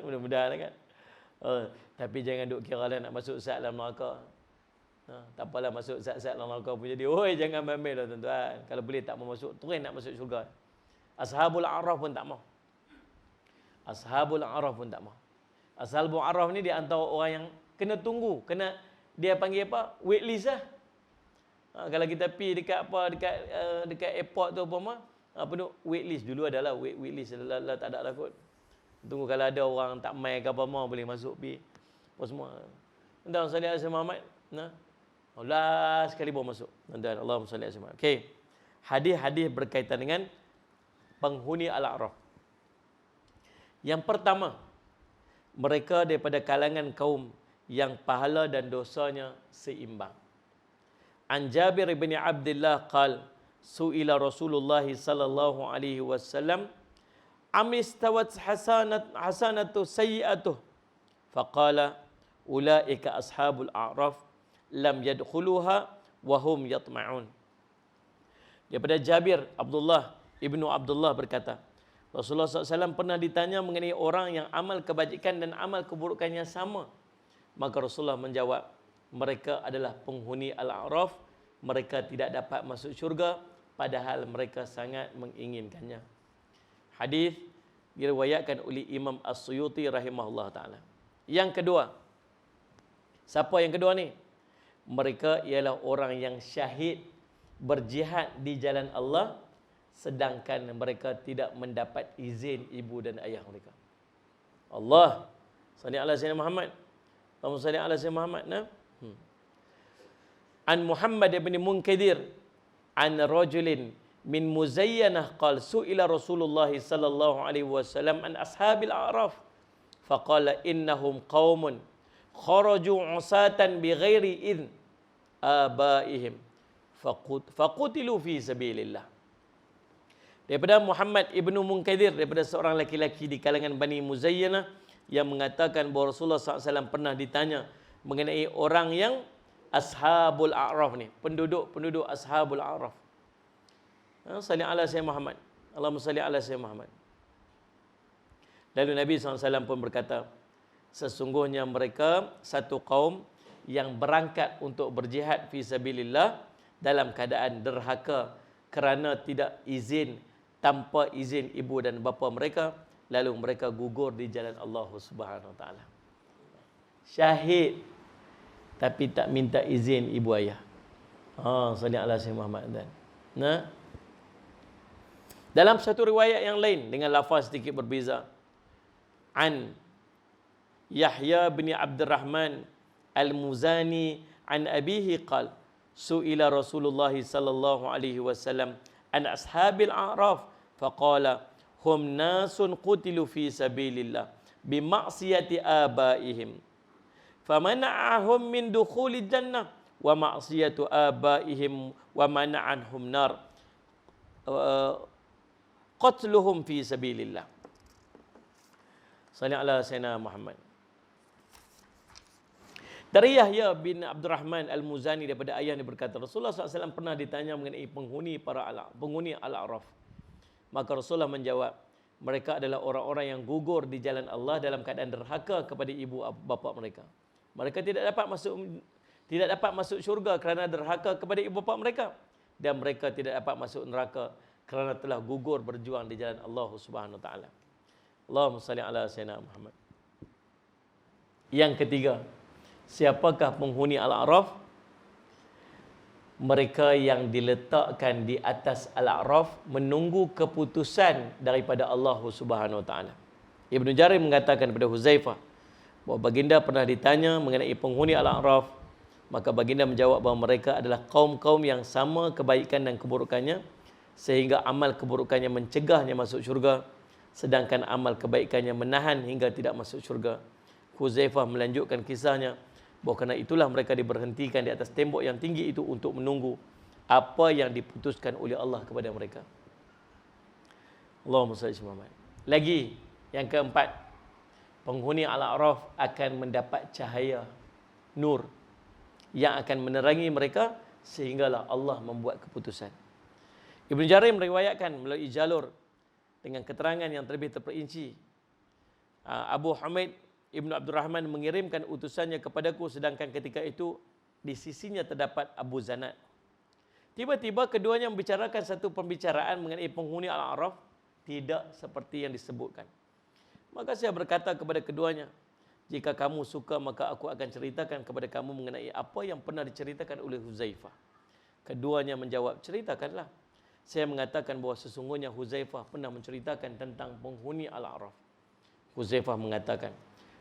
Mudah-mudahan kan. Tapi jangan duk kira lah nak masuk sat dalam neraka. Tak apalah masuk sat-sat dalam neraka pun jadi. Oi, jangan main-main lah tuan-tuan. Kalau boleh tak mau masuk, terus nak masuk syurga. Ashabul A'raf pun tak mau. Ashabul A'raf pun tak mau. Ashabul A'raf ni dia antara orang yang kena tunggu, kena dia panggil apa? Waitlist lah. Kalau kita pergi dekat apa, dekat airport tu apa mah, penuh waitlist dulu adalah waitlist lah, tak ada lah kot. Tunggu kalau ada orang tak mai ke apa mah boleh masuk pergi. Apa semua. Tuan-tuan salli ala Muhammad. Nah. Allah sekali baru masuk. Tuan-tuan, Allahumma salli ala Muhammad. Okey. Hadis-hadis berkaitan dengan penghuni Al-A'raf. Yang pertama, mereka daripada kalangan kaum yang pahala dan dosanya seimbang. An Jabir bin Abdullah qal su'ila Rasulullah sallallahu alaihi wasallam amistawat hasanatu sayyi'atuh faqala ulaika ashabul a'raf lam yadkhuluha wa hum yatma'un. Daripada Jabir Ibnu Abdullah berkata, Rasulullah SAW pernah ditanya mengenai orang yang amal kebajikan dan amal keburukannya sama. Maka Rasulullah menjawab, mereka adalah penghuni Al-A'raf, mereka tidak dapat masuk syurga padahal mereka sangat menginginkannya. Hadis diriwayatkan oleh Imam As-Suyuti rahimahullah taala. Yang kedua, siapa yang kedua ni? Mereka ialah orang yang syahid berjihad di jalan Allah sedangkan mereka tidak mendapat izin ibu dan ayah mereka. Allah salli ala sayyidina Muhammad. Allahumma salli ala sayyidina Muhammad. An Muhammad bin Munkadir an rajulin min Muzayyanah qala su'ila Rasulullah sallallahu alaihi wasallam an ashabil a'raf faqala innahum qaumun kharaju usatan bighairi idn abaihim faqutilu fi sabilillah. Daripada Muhammad ibnu Munkadir, daripada seorang laki-laki di kalangan Bani Muzayyanah yang mengatakan bahawa Rasulullah SAW pernah ditanya mengenai orang yang Ashabul A'raf ni, penduduk Ashabul A'raf. Salli ala sayyidina Muhammad. Allahumma salli ala sayyidina Muhammad. Lalu Nabi SAW pun berkata, sesungguhnya mereka satu kaum yang berangkat untuk berjihad fi sabilillah dalam keadaan derhaka kerana tidak izin, tanpa izin ibu dan bapa mereka, lalu mereka gugur di jalan Allah Subhanahu wa taala. Syahid tapi tak minta izin ibu ayah. Salli ala sayyidina Muhammad. Nah, dalam satu riwayat yang lain dengan lafaz sedikit berbeza, an Yahya bin Abdurrahman Al-Muzani an abihi qala su'ila Rasulullah sallallahu alaihi wasallam an ashabil a'raf faqala hum nasun qutilu fi sabilillah bi ma'siyati abaihim famana'ahum min dukhuli jannah wa ma'siyatu abaihim wa mana'anhum nar qatluhum fi sabilillah. Salli ala sayyidina Muhammad. Dari Yahya bin Abdurrahman Al-Muzani daripada ayah dia berkata, Rasulullah SAW pernah ditanya mengenai penghuni Al-A'raf. Maka Rasulullah menjawab, mereka adalah orang-orang yang gugur di jalan Allah dalam keadaan derhaka kepada ibu bapa mereka. Mereka tidak dapat masuk syurga kerana derhaka kepada ibu bapa mereka, dan mereka tidak dapat masuk neraka kerana telah gugur berjuang di jalan Allah Subhanahu wa taala. Allahumma salli ala sayyidina Muhammad. Yang ketiga, siapakah penghuni Al-A'raf? Mereka yang diletakkan di atas Al-A'raf menunggu keputusan daripada Allah Subhanahu wa taala. Ibnu Jarir mengatakan kepada Huzaifah bahawa baginda pernah ditanya mengenai penghuni Al-A'raf, maka baginda menjawab bahawa mereka adalah kaum-kaum yang sama kebaikan dan keburukannya sehingga amal keburukannya mencegahnya masuk syurga, sedangkan amal kebaikannya menahan hingga tidak masuk syurga. Huzaifah melanjutkan kisahnya bahawa kerana itulah mereka diberhentikan di atas tembok yang tinggi itu untuk menunggu apa yang diputuskan oleh Allah kepada mereka. Allahumma salli ala Muhammad. Lagi yang keempat, penghuni Al-A'raf akan mendapat cahaya nur yang akan menerangi mereka sehinggalah Allah membuat keputusan. Ibnu Jarir meriwayatkan melalui jalur dengan keterangan yang terlebih terperinci, Abu Humaid Ibnu Abdurrahman mengirimkan utusannya kepadaku, sedangkan ketika itu di sisinya terdapat Abu Zanad. Tiba-tiba keduanya membicarakan satu pembicaraan mengenai penghuni Al-A'raf tidak seperti yang disebutkan. Maka saya berkata kepada keduanya, jika kamu suka maka aku akan ceritakan kepada kamu mengenai apa yang pernah diceritakan oleh Huzaifah. Keduanya menjawab, ceritakanlah. Saya mengatakan bahawa sesungguhnya Huzaifah pernah menceritakan tentang penghuni Al-A'raf. Huzaifah mengatakan,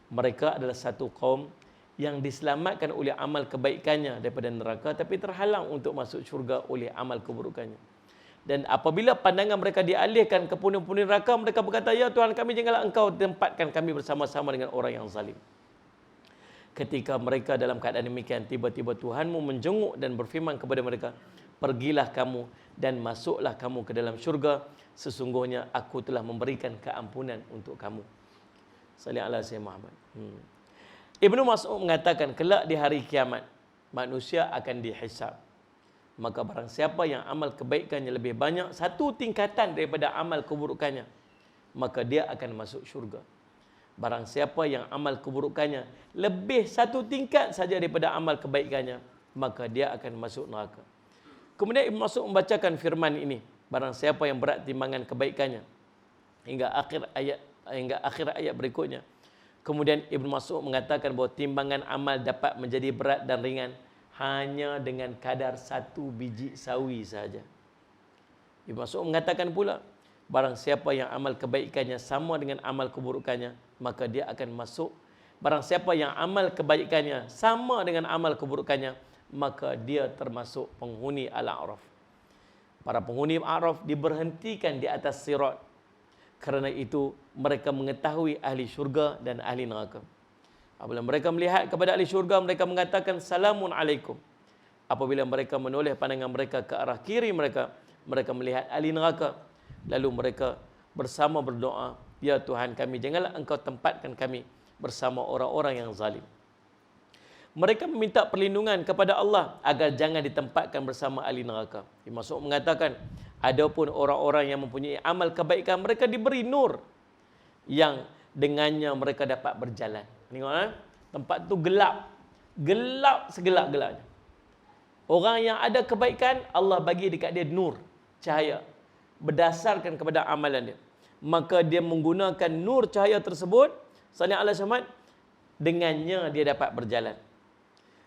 mereka adalah satu kaum yang diselamatkan oleh amal kebaikannya daripada neraka, tapi terhalang untuk masuk syurga oleh amal keburukannya. Dan apabila pandangan mereka dialihkan ke pundi-pundi neraka, mereka berkata, ya Tuhan kami, janganlah engkau tempatkan kami bersama-sama dengan orang yang zalim. Ketika mereka dalam keadaan demikian, tiba-tiba Tuhanmu menjenguk dan berfirman kepada mereka, pergilah kamu dan masuklah kamu ke dalam syurga, sesungguhnya aku telah memberikan keampunan untuk kamu. Salli ala sayyidina Muhammad. Ibnu Mas'ud mengatakan, kelak di hari kiamat manusia akan dihisab. Maka barang siapa yang amal kebaikannya lebih banyak satu tingkatan daripada amal keburukannya, maka dia akan masuk syurga. Barang siapa yang amal keburukannya lebih satu tingkat saja daripada amal kebaikannya, maka dia akan masuk neraka. Kemudian Ibnu Mas'ud membacakan firman ini, barang siapa yang berat timbangan kebaikannya, hingga akhir ayat berikutnya. Kemudian Ibnu Mas'ud mengatakan bahawa timbangan amal dapat menjadi berat dan ringan hanya dengan kadar 1 biji sawi saja. Ibnu Mas'ud mengatakan pula, barang siapa yang amal kebaikannya sama dengan amal keburukannya, maka dia akan masuk. Barang siapa yang amal kebaikannya sama dengan amal keburukannya, maka dia termasuk penghuni Al-A'raf. Para penghuni Al-A'raf diberhentikan di atas sirat. Kerana itu mereka mengetahui ahli syurga dan ahli neraka. Apabila mereka melihat kepada ahli syurga, mereka mengatakan salamun alaikum. Apabila mereka menoleh pandangan mereka ke arah kiri mereka, mereka melihat ahli neraka. Lalu mereka bersama berdoa, ya Tuhan kami, janganlah engkau tempatkan kami bersama orang-orang yang zalim. Mereka meminta perlindungan kepada Allah agar jangan ditempatkan bersama ahli neraka. Ibnu Mas'ud mengatakan, adapun orang-orang yang mempunyai amal kebaikan, mereka diberi nur yang dengannya mereka dapat berjalan. Tengok, tempat tu gelap. Gelap segelap-gelapnya. Orang yang ada kebaikan, Allah bagi dekat dia nur, cahaya, berdasarkan kepada amalan dia. Maka dia menggunakan nur cahaya tersebut, Salih Allah Syamad, dengannya dia dapat berjalan.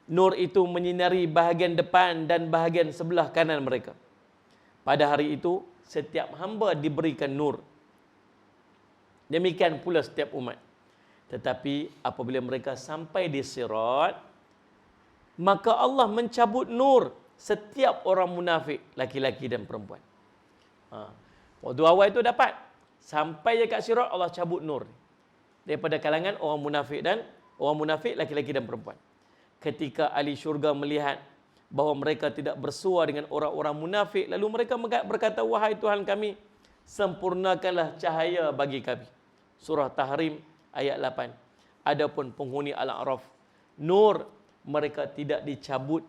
Nur itu menyinari bahagian depan dan bahagian sebelah kanan mereka. Pada hari itu, setiap hamba diberikan nur. Demikian pula setiap umat. Tetapi apabila mereka sampai di sirat, maka Allah mencabut nur setiap orang munafik, laki-laki dan perempuan. Waktu awal itu dapat. Sampai je kat sirat, Allah cabut nur daripada kalangan orang munafik, laki-laki dan perempuan. Ketika ahli syurga melihat bahawa mereka tidak bersua dengan orang-orang munafik, lalu mereka berkata, wahai Tuhan kami, sempurnakanlah cahaya bagi kami. Surah Tahrim ayat 8. Adapun penghuni Al-A'raf, nur mereka tidak dicabut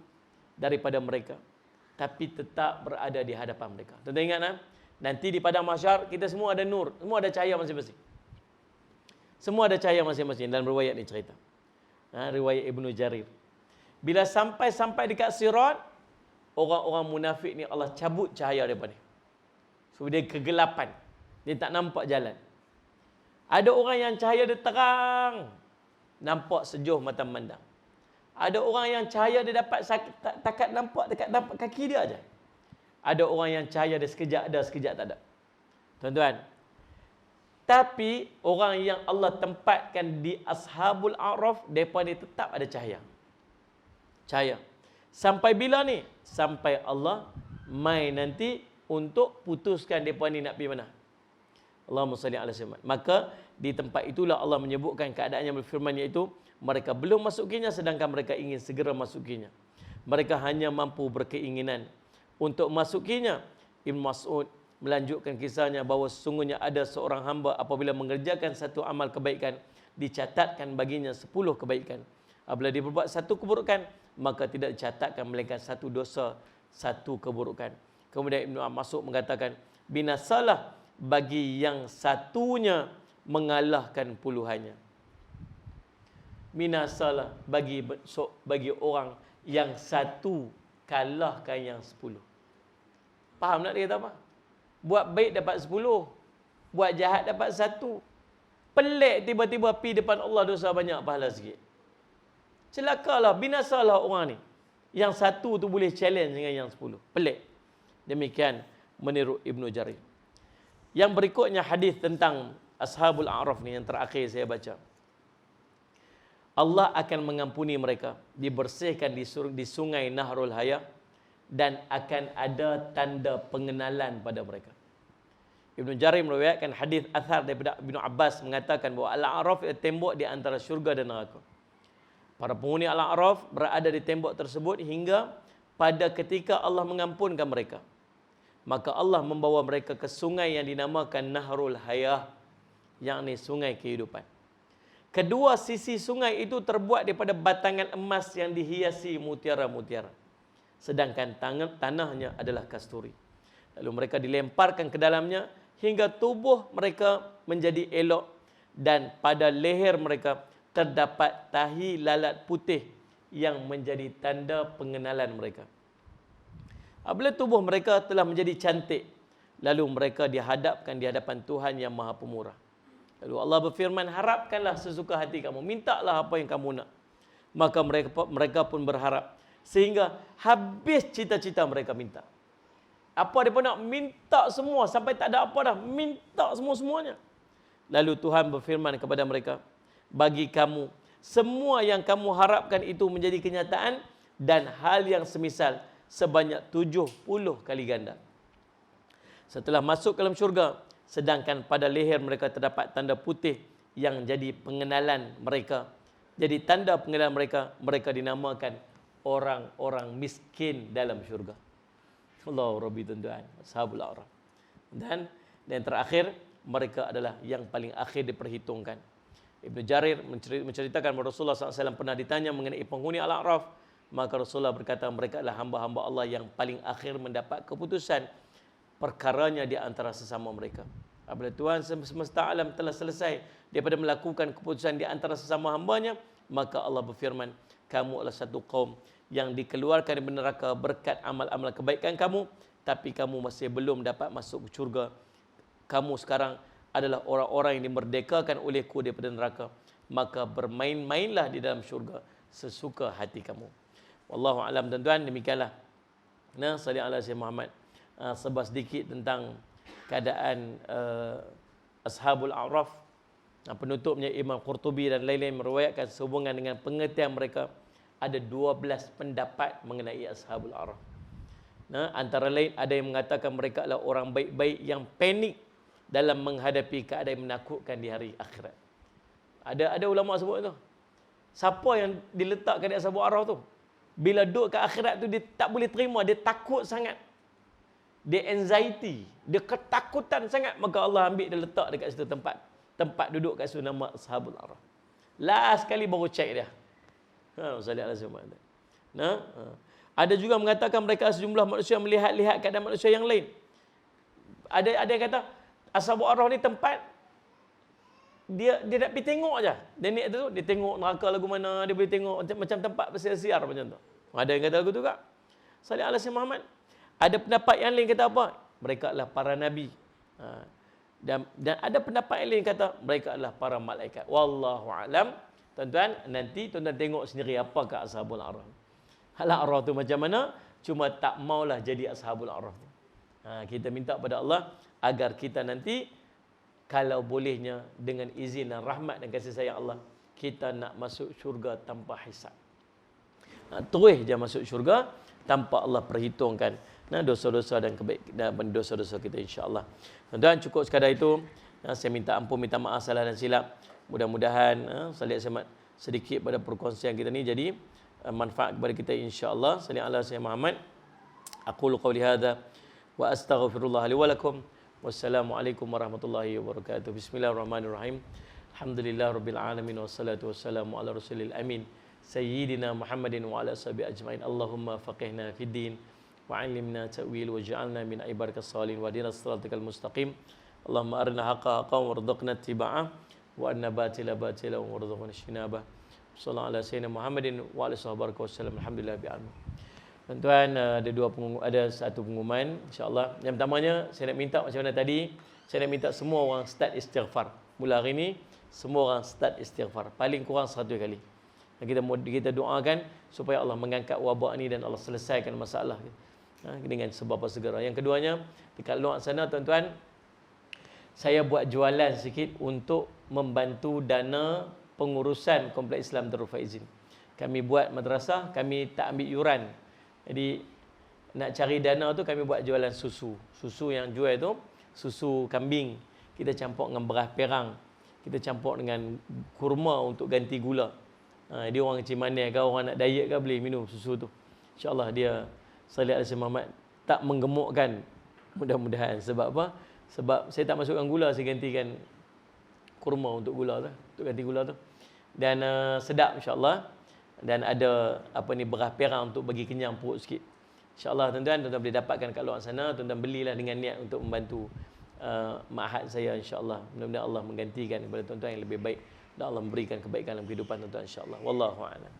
daripada mereka, tapi tetap berada di hadapan mereka. Tuan-tuan ingat, nanti di padang mahsyar kita semua ada nur, semua ada cahaya masing-masing. Semua ada cahaya masing-masing. Dalam riwayat ni cerita, riwayat Ibnu Jarir. Bila sampai dekat sirat, orang-orang munafik ni Allah cabut cahaya daripada dia. So dia kegelapan, dia tak nampak jalan. Ada orang yang cahaya dia terang, nampak sejuh mata memandang. Ada orang yang cahaya dia dapat takat nampak kaki dia aja. Ada orang yang cahaya dia sekejap ada, sekejap tak ada. Tuan-tuan, tapi orang yang Allah tempatkan di Ashabul A'raf, mereka ni tetap ada cahaya. Cahaya. Sampai bila ni? Sampai Allah mai nanti untuk putuskan mereka ni nak pergi mana. Allahumma salli ala sayyidina. Maka di tempat itulah Allah menyebutkan keadaannya berfirman, iaitu mereka belum masukinya sedangkan mereka ingin segera masukinya. Mereka hanya mampu berkeinginan untuk masukinya. Ibnu Mas'ud melanjutkan kisahnya bahawa sesungguhnya ada seorang hamba apabila mengerjakan satu amal kebaikan, dicatatkan baginya 10 kebaikan. Apabila dia berbuat satu keburukan, maka tidak dicatatkan melainkan satu dosa, satu keburukan. Kemudian Ibnu Mas'ud mengatakan, binasalah bagi yang satunya mengalahkan puluhannya. Binasalah bagi orang yang satu kalahkan yang 10. Faham tak dia kata apa? Buat baik dapat 10, buat jahat dapat 1. Pelik tiba-tiba pergi depan Allah dosa banyak, pahala sikit. Celakalah, binasalah orang ni. Yang satu tu boleh challenge dengan yang 10. Pelik. Demikian menurut Ibnu Jarir. Yang berikutnya hadis tentang Ashabul A'raf ni yang terakhir saya baca. Allah akan mengampuni mereka, dibersihkan di sungai Nahrul Hayah, dan akan ada tanda pengenalan pada mereka. Ibnu Jarir meriwayatkan hadis athar daripada Ibnu Abbas mengatakan bahawa Al-A'raf ialah tembok di antara syurga dan neraka. Para penghuni Al-A'raf berada di tembok tersebut hingga pada ketika Allah mengampunkan mereka. Maka Allah membawa mereka ke sungai yang dinamakan Nahrul Hayah, yakni sungai kehidupan. Kedua sisi sungai itu terbuat daripada batangan emas yang dihiasi mutiara-mutiara. Sedangkan tanahnya adalah kasturi. Lalu mereka dilemparkan ke dalamnya hingga tubuh mereka menjadi elok, dan pada leher mereka terdapat tahi lalat putih yang menjadi tanda pengenalan mereka. Apabila tubuh mereka telah menjadi cantik, lalu mereka dihadapkan di hadapan Tuhan yang Maha Pemurah. Lalu Allah berfirman, harapkanlah sesuka hati kamu, mintalah apa yang kamu nak. Maka mereka pun berharap. Sehingga habis cita-cita mereka minta. Apa mereka nak minta semua sampai tak ada apa dah, minta semua-semuanya. Lalu Tuhan berfirman kepada mereka, bagi kamu semua yang kamu harapkan itu menjadi kenyataan dan hal yang semisal sebanyak 70 kali ganda. Setelah masuk ke dalam syurga, sedangkan pada leher mereka terdapat tanda putih yang jadi pengenalan mereka. Jadi tanda pengenalan mereka, mereka dinamakan orang-orang miskin dalam syurga. Allah Rabbi tuan-tuan, Ashabul A'raf. Dan terakhir, mereka adalah yang paling akhir diperhitungkan. Ibnu Jarir menceritakan bahawa Rasulullah SAW pernah ditanya mengenai penghuni Al-A'raf. Maka Rasulullah berkata, mereka adalah hamba-hamba Allah yang paling akhir mendapat keputusan perkaranya di antara sesama mereka. Apabila Tuhan semesta alam telah selesai daripada melakukan keputusan di antara sesama hambanya, maka Allah berfirman, kamu adalah satu kaum yang dikeluarkan dari neraka berkat amal-amal kebaikan kamu, tapi kamu masih belum dapat masuk ke syurga. Kamu sekarang adalah orang-orang yang dimerdekakan olehku daripada neraka, maka bermain-mainlah di dalam syurga sesuka hati kamu. Wallahu alam tuan-tuan, demikianlah. Nah, salli ala Sayyidina Muhammad. Sebab sedikit tentang keadaan Ashabul A'raf. Penutupnya Imam Qurtubi dan lain-lain meriwayatkan sehubungan dengan pengertian mereka, ada 12 pendapat mengenai Ashabul A'raf. Nah, antara lain ada yang mengatakan mereka adalah orang baik-baik yang panik dalam menghadapi keadaan yang menakutkan di hari akhirat. Ada ulama sebut tu. Siapa yang diletakkan di Ashabul A'raf tu, bila duduk ke akhirat tu dia tak boleh terima, dia takut sangat. Dia anxiety, dia ketakutan sangat, maka Allah ambil dia letak dekat situ tempat duduk kat situ nama Ashabul A'raf. Last kali baru check dia. Ada juga mengatakan mereka sejumlah manusia melihat-lihat keadaan manusia yang lain. Ada yang kata Ashabul A'raf ni tempat dia nak pergi tengok aja. Dia tengok neraka lagu mana, dia boleh tengok macam tempat bersiar-siar macam tu. Ada yang kata lagu tu kak. Salih ala Sayyidina Muhammad. Ada pendapat yang lain kata apa? Mereka adalah para nabi. Dan ada pendapat yang lain kata mereka adalah para malaikat. Wallahu alam. Tuan-tuan, nanti tuan-tuan tengok sendiri apakah Ashabul A'raf. Al-A'raf tu macam mana? Cuma tak maulah jadi Ashabul A'raf. Kita minta pada Allah agar kita nanti kalau bolehnya dengan izin dan rahmat dan kasih sayang Allah, kita nak masuk syurga tanpa hisab. Terus je masuk syurga tanpa Allah perhitungkan dosa-dosa dan dosa-dosa kita, insya-Allah. Tuan-tuan, cukup sekadar itu. Saya minta ampun, minta maaf salah dan silap. Mudah-mudahan sedikit pada perkongsian kita ni jadi manfaat kepada kita, insya-Allah. Salli ala Sayyidina Muhammad. Aqulu qawli hadza wa astaghfirullah li wa lakum. Wassalamualaikum warahmatullahi wabarakatuh. Bismillahirrahmanirrahim. Alhamdulillahirabbil alamin wassalatu wassalamu ala rasulil amin sayyidina Muhammadin wa ala sahbihi ajmain. Allahumma faqihna fid din wa 'allimna ta'wil waj'alna min ibadikas salihin wa dinas siratal mustaqim. Allahumma arina haqqa haqqan warzuqna ittiba'ah wa anna batila batila warzuqna ijtinabah. Sallallahu ala sayyidina Muhammadin wa ala sahbihi wasallam. Alhamdulillah bi alamin. Tuan-tuan, ada satu pengumuman, insya-Allah. Yang pertamanya saya nak minta macam mana tadi, saya nak minta semua orang start istighfar. Mula hari ini semua orang start istighfar. Paling kurang 100 kali. Dan kita doakan supaya Allah mengangkat wabak ni dan Allah selesaikan masalah dengan sebab segera. Yang keduanya, dekat luar sana tuan-tuan, saya buat jualan sikit untuk membantu dana pengurusan Kompleks Islam Darul Faizin. Kami buat madrasah, kami tak ambil yuran. Jadi nak cari dana tu kami buat jualan susu. Susu yang jual tu susu kambing. Kita campur dengan beras perang. Kita campur dengan kurma untuk ganti gula. Dia orang kecil manis ke, orang nak diet ke, boleh minum susu tu. InsyaAllah dia Salih Al-Sayyid Muhammad tak menggemukkan. Mudah-mudahan. Sebab apa? Sebab saya tak masukkan gula, saya gantikan kurma untuk gula tu, untuk ganti gula tu. Dan sedap insya-Allah. Dan ada beras perang untuk bagi kenyang perut sikit. InsyaAllah tuan-tuan boleh dapatkan kat luar sana. Tuan-tuan belilah dengan niat untuk membantu ma'had saya, insyaAllah. Mudah-mudahan Allah menggantikan kepada tuan-tuan yang lebih baik dan Allah memberikan kebaikan dalam kehidupan tuan-tuan, insyaAllah. Wallahu a'lam.